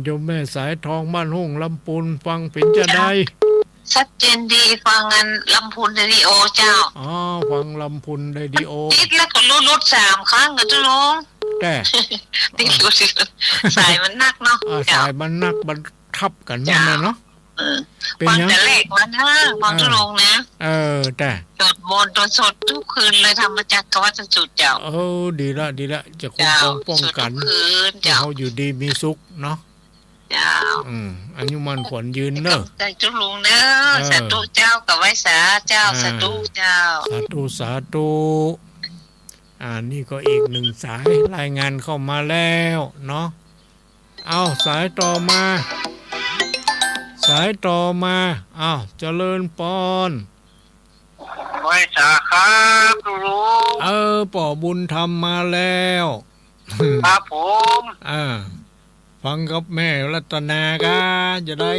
โยมแม่สายทองบ้านห้องลำปูนฟังเป็นจะได้ ชัดเจนดีฟังงานลำพูนเรดิโอเจ้า อ๋อฟังลำพุนเรดิโอ ติดแล้วก็รุด3 ครั้งก็จะลง แต่ ติดรุดสายมันนักเนาะ สายมันนักบันทับกันนั่นเลยเนาะเป็น ฟัง ยัง แต่แรกมันนะฟังจะลงนะ แต่ สวดมนต์สดทุกคืนเลยทำมาจากกวัดจุดเจ้า ดีละจะคุ้ม เจ้า ครองป้องกัน สวดทุคืน ให้ เจ้า เขาอยู่ดีมีสุขเนาะ เจ้า อายุมันขวัญยืนเนอะ ใจจุลุงเนอะสาธุเจ้ากับไว้สาเจ้าสาธุเจ้า สาธุนี่ก็อีกหนึ่งสายรายงานเข้ามาแล้วเนาะเอาสายต่อมาเจริญปอน ไว้สาครับลุง ป่อบุญธรรมมาแล้ว ครับผม ฟังกับแม่รัตนากาจะได้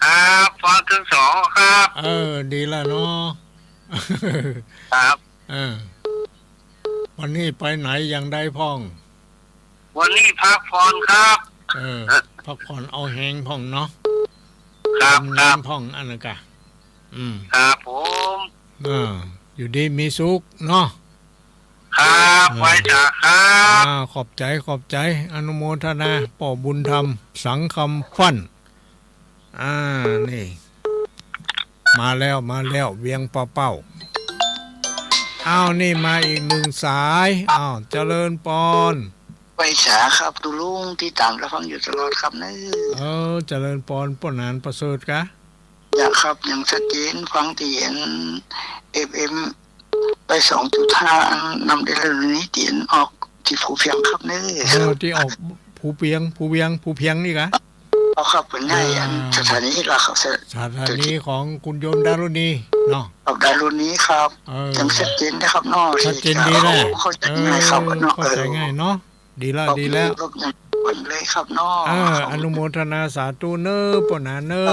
ครับฟังถึง2ครับ ดีละเนาะ ครับ วันนี้ไปไหนยังได้พ่อง วันนี้พักผ่อนครับ พักผ่อนเอาแหงพ่องเนาะ ครับครับ พ่องอันนั้นกะครับผม อยู่ดีมีสุขเนาะ ครับไว้สาครับ ขอบใจอนุโมทนาป่อบุญธรรมสังคำฟั่นนี่มาแล้วเวียงเป้านี่มาอีกหนึ่งสายเจริญปอน ไว้สาครับดูลุงที่ตามและฟังอยู่ตลอดครับเนอะ เจริญปอนป้นานประเสริฐกะ อยากครับอย่างชัดเจนฟังที่เห็นFM ไป 2.5 นำได้เรื่องนี้เตียนออกที่ผู้เพียงครับเนอะ ที่ออกผู้เพียงนี่กะ เอาครับเป็นง่ายสถานีละครับสถานีของคุณโยมดารุณีเนาะ ออกได้รุ่นนี้ครับอย่างชัดเจนนะครับเนาะ ชัดเจนดีแล้ว เข้าใจง่ายครับเนาะ เข้าใจง่ายเนาะดีแล้วเลยครับเนาะอนุโมทนาสาธุเนอปนาเนอ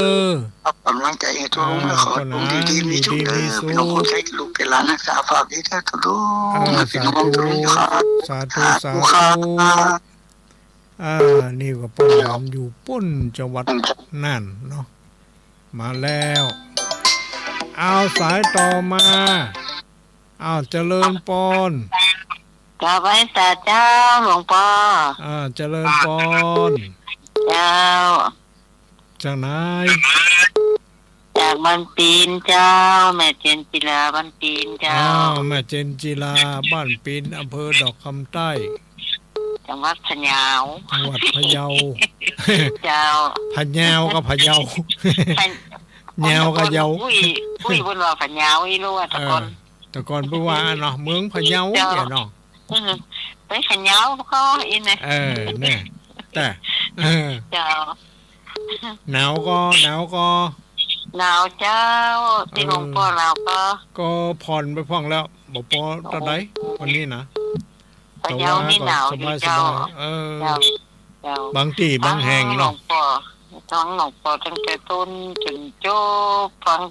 กำลังใจให้ทุกลุงและขอลุงดีมีทุกเด้อพี่น้องคนไทยลูกเป็นหลานรักษาภาพดีเด้อทุกลุงพี่น้องทุกลุงครับสาธุนี่ก็ป้อนอยู่ป้นจังหวัดน่านเนาะมาแล้วเอาสายต่อมาเจริญปอนกราบไหว้สาเจ้าหลวงพ่อเจริญปอน เจ้าจากไหนจากบ้านปีนเจ้าแม่เจนจิลาบ้านปีนเจ้าแม่เจนจิลาบ้านปีนอำเภอดอกคำใต้จังหวัดพะเยาเจ้าพะเยากับพะเยาเยากับเยาอุ้ยบนว่าพะเยาอีรู้ว่าตะกอนพูดว่าเนาะเมืองพะเยาเนี่ยเนาะไปพะเยาก็อินเนี่ยแต่เจ้าหนาวก็หนาวเจ้าที่หลวงพ่อเราก็ผ่อนไปพ่องแล้วบอกพอตอนไหนวันนี้นะพะเยานี่หนาวเจ้าบางที่บางแห่งเนาะทั้งหลวงพ่อตั้งแต่ต้นจนจบฟัง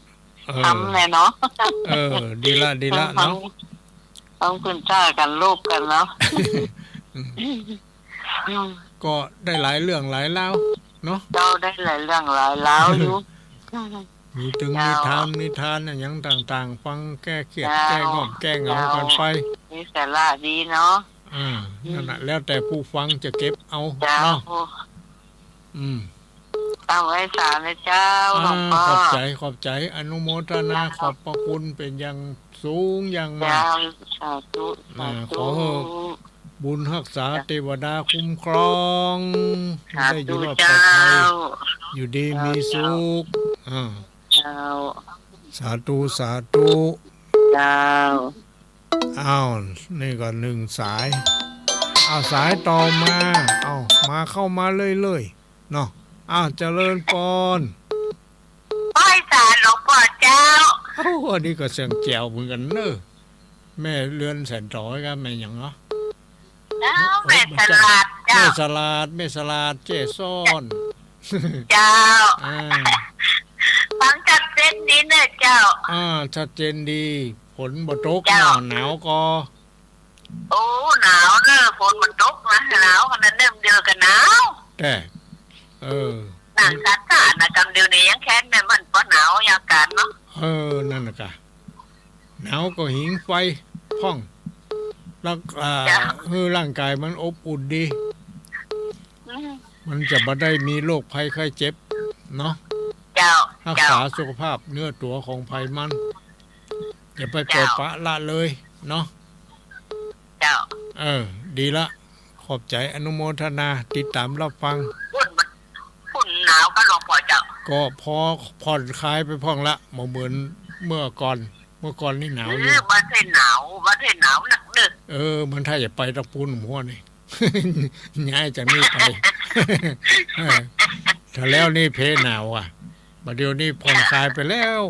ทำเลยเนาะดีละเนาะต้องคุณจ้ากันลูกกันเนาะก็ได้หลายเรื่องหลายเล่าเนาะเราได้หลายเรื่องหลายเล่าอยู่มีถึงนิทานอย่างต่างๆฟังแก้เกียดแก้งอมแก้เหงากันไปมีสาระดีเนาะนั่นแหละแล้วแต่ผู้ฟังจะเก็บเอาเนาะตั้งไว้สานะเจ้าหลวงพ่อขอบใจอนุโมทนาขอบพระคุณเป็นอย่างสูงอย่างมากขอบุญรักษาเทวดาคุ้มครองได้อยู่รอดปลอดภัยอยู่ดีมีสุขสาธุนี่ก็หนึ่งสายสายต่อมามาเข้ามาเลยเนาะเจริญปอนไหว้สาหลวงพ่อเจ้าอันนี้ก็เสียงแจ๋วเหมือนกันเนอะแม่เรือนแสนร้อยกันแม่อย่างเนาะแม่สลัดเจ้าแม่สลัดเจซ้อนเจ้าฟังชัดเจนดีเนอะเจ้าชัดเจนดีฝนบ่ตกหนาวก็ โอ้หนาวเนอะฝนมันตกนะหนาวขนาดเดิมเดียวกันหนาวแต่ห ต่างกันสารนะกำเดียวนี้ยังแค้นแม่มันก็หนาวอยาการเนาะ นั่นน่ะกะหนาวก็หิงไฟพ่องแล้วร่างกายมันอบอุ่นดี มันจะบ่ได้มีโรคภัยไข้เจ็บเนาะ เจ้า รัก เจ้า ษาสุขภาพเนื้อตัวของภัยมันอย่าไปปล่อยปละละเลยเนาะ เจ้า ดีละขอบใจอนุโมทนาติดตามรับฟัง ฝุ่นหนาวก็หลวงพ่อเจ้า ก็พอผ่อนคลายไปพ่องละเหมือนเมื่อก่อนนี่หนาวอยู่ บ้านเทนหนาวหนักดึก มันถ้าอย่าไปตะปูนหัวนี่ ย้ายจากนี่ไป ถ้าแล้วนี่เพหนาวอ่ะบัดเดี๋ยวนี้ผ่อนคลายไปแล้ว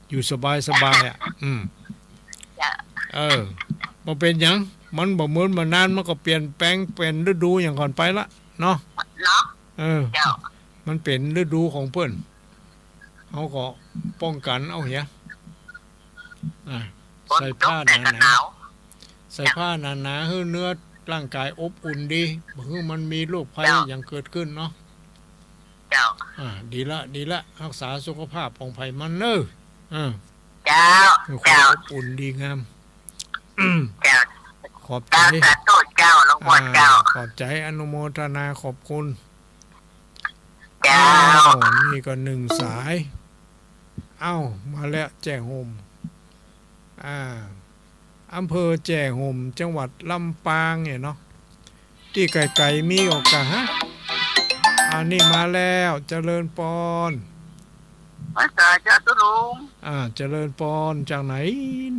อยู่สบายอ่ะมันเป็นหยังมันบ่เหมือนมานานมันก็เปลี่ยนแปลงเป็นฤดูอย่างก่อนไปละเนาะ เนาะ เจ้า มันเป็นฤดูของเพิ่นเขาก็ป้องกันเอาเหี้ยใส่ผ้าหนาๆใส่ผ้าหนาๆให้เนื้อร่างกายอบอุ่นดีบ่ให้มันมีโรคภัยอย่างเกิดขึ้นเนาะ เจ้า ดีละรักษาสุขภาพของไผมันเน้อเจ้า ความอบอุ่นดีงาม เจ้า ขอบใจ สาธุเจ้าหลวงพ่อเจ้า ขอบใจอนุโมทนาขอบคุณ เจ้า นี่ก็หนึ่งสายมาแล้วแจ้ห่มอำเภอแจ้ห่มจังหวัดลำปางเนี่ยเนาะที่ไกลๆมีออกกะฮะนี่มาแล้วเจริญปอน ภาษาเจ้าตุลุง เจริญปอนจากไหน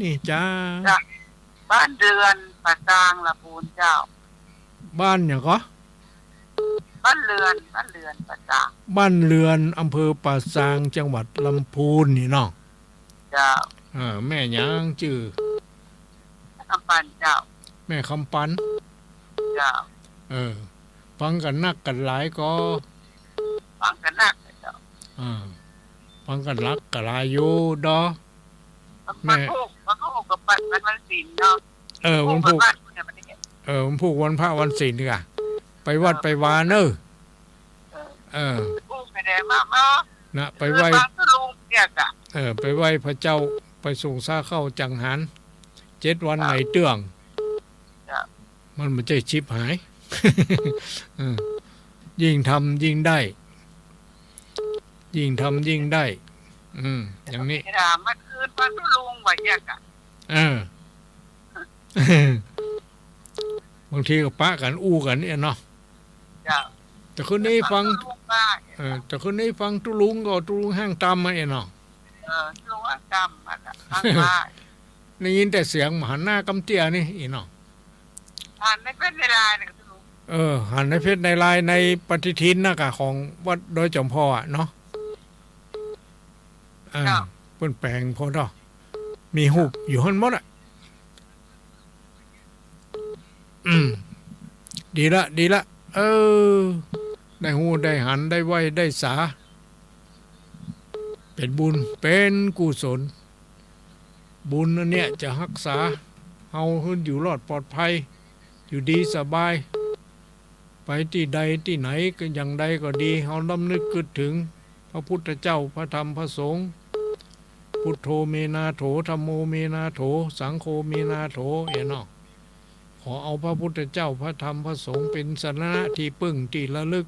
นี่จ้า บ้านเดือนปะจางละปูนเจ้า บ้านอย่างก็ บ้านเรือนปะจาง บ้านเรือนอำเภอป่าซางจังหวัดลำพูนนี่เนาะ เจ้า แม่หยังชื่อ คำปันเจ้า แม่คำปัน เจ้า ฟังกันนักกันหลายก็ ฟังกันนักเจ้า ฟังกันรักกันหลายอยู่ดอ มันพูกกับปันมันศีลเนาะ มันพูกมันพูกวันพระวันศีลนี่กะไปวัดไปวาเนอะพูกไปได้มาเนาะ นะไปไหว้ ตุลุงเนี่ยกะ ไปไหว้พระเจ้าไปส่งซาเข้าจังหัน7 วันไหนเตื้องมันไม่ใช่ชิบหาย ยิ่งทำยิ่งได้ ยิ่งทำยิ่งได้อย่างนี้มาคืนปันตุลุงไว้เนี่ยกะบางทีก็ปะกันอู้กันเนี่ยเนาะแต่คนนี้ฟังแต่คนนี้ฟังตุลุงก็ตุลุงห้างตามมาเนาะตุลุงห้างตามมาฟังมาได้ยินแต่เสียงมหันหน้ากำเตี้ยนี่อีเนาะหันในเพชรในลายนี่ตุลุงหันในเพชรในลายในปฏิทินนะกะของวัดโดยจอมพ่อเนาะเปิ้นแปลงพอดอกมีหูปอยู่หั่นหมดดีละได้หูได้หันได้ไหวได้สาเป็นบุญเป็นกุศลบุญนั่นเนี่ยจะรักษาเฮาให้อยู่รอดปลอดภัยอยู่ดีสบายไปที่ใดที่ไหนก็อย่างใดก็ดีเฮาน้ำนึกคิดถึงพระพุทธเจ้าพระธรรมพระสงฆ์พุทโธเมนาโถธัมโมเมนาโถสังโฆเมนาโถเนาะขอเอาพระพุทธเจ้าพระธรรมพระสงฆ์เป็นสรณะที่พึ่งที่ระลึก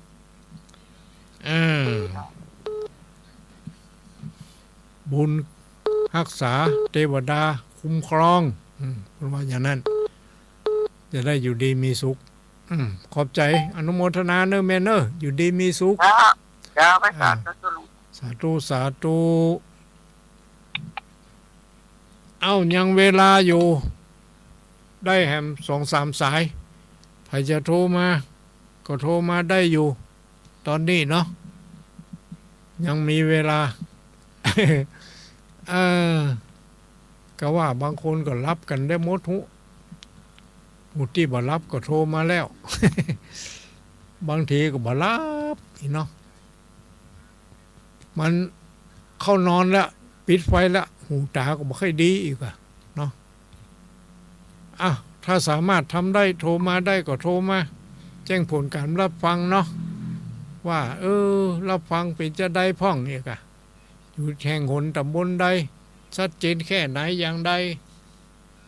บุญรักษาเทวดาคุ้มครองเป็นว่าอย่างนั้นจะได้อยู่ดีมีสุขขอบใจอนุโมทนาเนอะแม่เนอะอยู่ดีมีสุขไปสาธุสาธุยังเวลาอยู่ได้แฮม2-3 สายใครจะโทรมาก็โทรมาได้อยู่ตอนนี้เนาะยังมีเวลา ก็ว่าบางคนก็รับกันได้หมดผู้ที่บ่รับก็โทรมาแล้ว บางทีก็บ่รับเนาะมันเข้านอนแล้วปิดไฟแล้วหูตาก็บ่ค่อยดีอีกเนาะถ้าสามารถทำได้โทรมาได้ก็โทรมาแจ้งผลการรับฟังเนาะ ว่ารับฟังเป็นจะได้พ่องเนี่ยกะอยู่แห่งหนตำบลใดชัดเจนแค่ไหนอย่างใด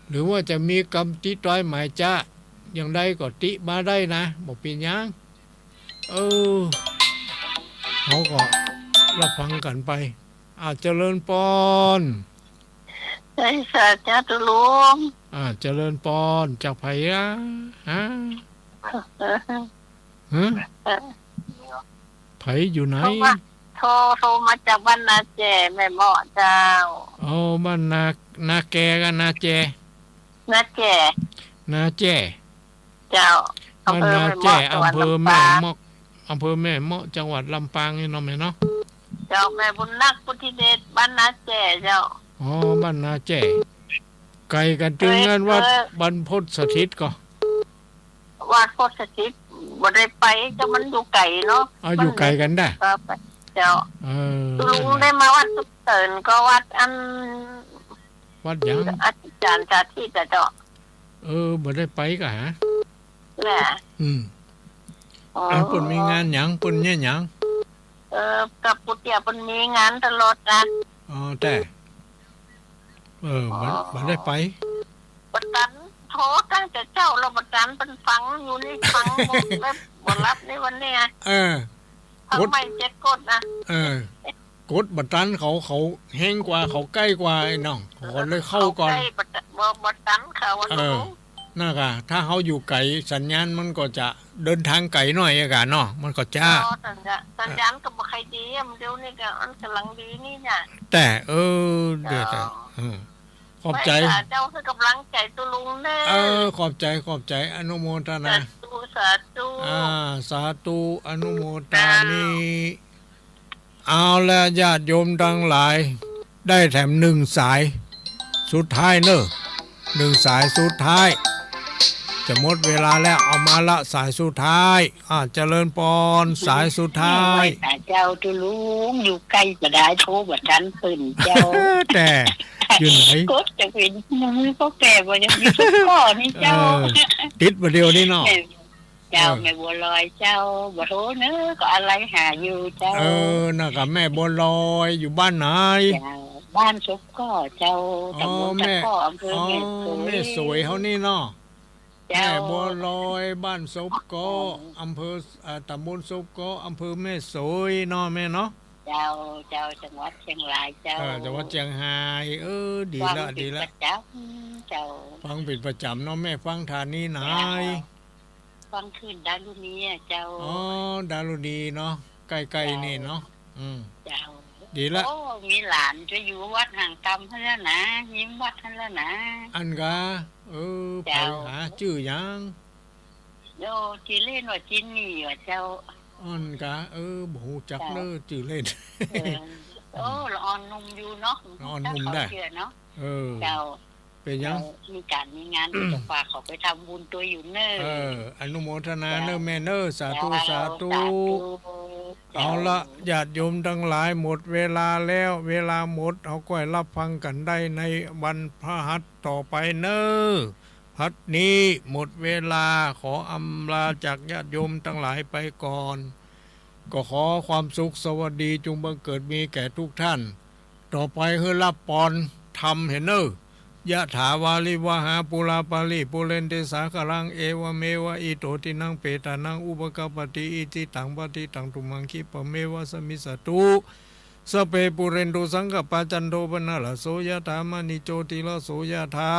หรือว่าจะมีกรรมติต้อยหมายจะอย่างใดก็ติมาได้นะบอกเป็นหยังเขาก็รับฟังกันไปอาจเจริญปอนใช่สาจ้าตุลุง เจริญปอนจากไผอะฮะไผอยู่ไหนโทรมาจากบ้านนาแจแม่เหมาะเจ้าบ้านนาแกกันนาแจนาแจเจ้าบ้านนาแจอำเภอแม่เมาะอำเภอแม่เมาะจังหวัดลำปางนี่เนาะแม่เนาะเจ้าแม่บุญนักพุทธิเดชบ้านนาแจเจ้าบ้านนาแจไกลกันจึงเงินวัดบรรพตสถิตก็วัดพตสถิตบ่ได้ไปจะมันอยู่ไกลเนาะอยู่ไกลกันได้เจ้าลุงได้มาวัดสุขเสริญก็วัดวัดหยังอาจารย์ชาติเจ้าบ่ได้ไปกะฮะแหละเพิ่นมีงานหยังเพิ่นเนี่ยหยังกับปุเตียเพิ่นมีงานตลอดนะแต่บ่ได้ไปบัดนั้นโทรตั้งแต่เจ้าเราบัดนั้นเป็นฟังอยู่นี่ฟังบ่รับในวันนี้ไงทำไมเจ็ดกดนะกดบัดนั้นเขาแห้งกว่าเขาใกล้กว่าไอ้น้องเขาเลยเข้าก่อนบัดนั้นเขาวันนู้นน่ะกะถ้าเขาอยู่ไกลสัญญาณมันก็จะเดินทางไกลหน่อยอะกะเนาะมันก็จ้าสัญญาณก็บ่ใครดีเดี๋ยวนี้ก็อันกำลังดีนี่น่ะแต่เดี๋ยวแต่ขอบใจเจ้าคือกำลังใจตุลุงแน่ขอบใจอนุโมทนาสาธุสาธุอนุโมทามิเอาละญาติโยมทั้งหลายได้แถม1สายสุดท้ายเนอะ1สายสุดท้ายจะหมดเวลาแล้วเอามาละสายสุดท้ายเจริญปอนสายสุดท้ายเจ้าตุลุงอยู่ใกล้จะได้โทรบัดนั้นปืนเจ้าแต่อยู่ไหนก็จะเป็นมือก็แก่บ่ยังมีทุกข้อนี่เจ้าติดบ่เดียวนี่เนาะเจ้าแม่บัวลอยเจ้าบ่โทรเนอะก็อะไรหาอยู่เจ้าน่ะกับแม่บัวลอยอยู่บ้านไหนบ้านซุปก็เจ้าตำบลตะก้ออำเภอแม่สวยเฮานี่เนาะแม่บัวลอยบ้านซุปก็อำเภอตำบลซุปก็อำเภอแม่สวยเนาะแม่เนาะเจ้าจังหวัดเชียงรายเจ้าจังหวัดเชียงรายดีละเจ้าฟังเป็นประจำเนาะแม่ฟังทานนี้ไหนฟังขึ้นดารุณีเจ้าดารุณีเนาะใกล้ๆนี่เนาะเจ้าดีละมีหลานจะอยู่วัดห่างกรรมท่านแล้วนะยิ้มวัดท่านแล้วนะอันกะไปหาชื่อยังโยจีเล่นว่าจินนี่ว่าเจ้าอันกะบ่ฮู้จักเด้อชื่อเล่นละอ่อนนุ่มอยู่เนาะอ่อนนุ่มได้เนาะเจ้าเป็นยังมีการมีงานจะฝากเขาไปทำบุญตัวอยู่เน้ออนุโมทนาเน้อแม่เน้อสาธุสาธุเอาละญาติโยมทั้งหลายหมดเวลาแล้วเวลาหมดเอาก็ให้รับฟังกันได้ในวันพฤหัสต่อไปเน้อพัดนี้หมดเวลาขออำลาจากญาติโยมทั้งหลายไปก่อนก็ขอความสุขสวัสดีจงบังเกิดมีแก่ทุกท่านต่อไปให้รับปอนทำเห็นเน้อยะถาวาลิวหาปุราปาลิปุเรนเตสาคลังเอวเมวะอิโตตินังเปตานังอุปกปติอิจิตังปฏิตังตุมังคิปะเมวะสมิสตุสเปปุเรนโตสังกปะจันโทปนะละโสยะถามณิโจติละโสยะถา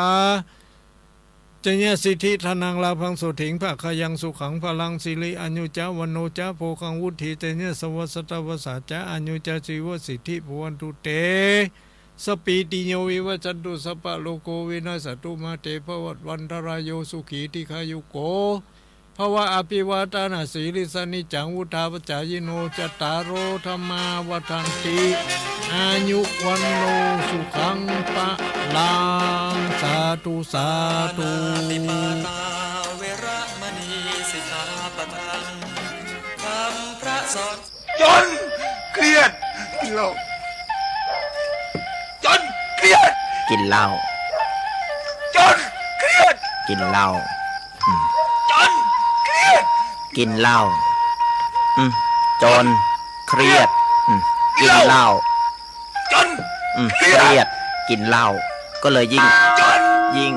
จัญญสิทธิธนังลาภังสุถิงภะขยังสุขังพลังสิริอัญญุจาวันโนจาโภคังวุฒิจัญญสวัสตวสาจาอัญญุจาสิวสิทธิภวันตุเตสปีติโยวิวัจันตุสัพพะโลโกวินาศตุมาเตภวัตวันตรายโยสุขีติขายุโกภวะอภิวาทนาสีลิสนิจังวุธาปจายโนจตารโอธรรมาวัฏันติอายุวันโนสุขังปะลังสาธุสาธุเวระมณีสิกขาปะทังคำพระสอนจนเครียดโลกจนเครียดกินเหล้าจนเครียดกินเหล้าจนเครียดกินเหล้า จนเครียดกินเหล้าเครียดกินเหล้าก็เลยยิ่ง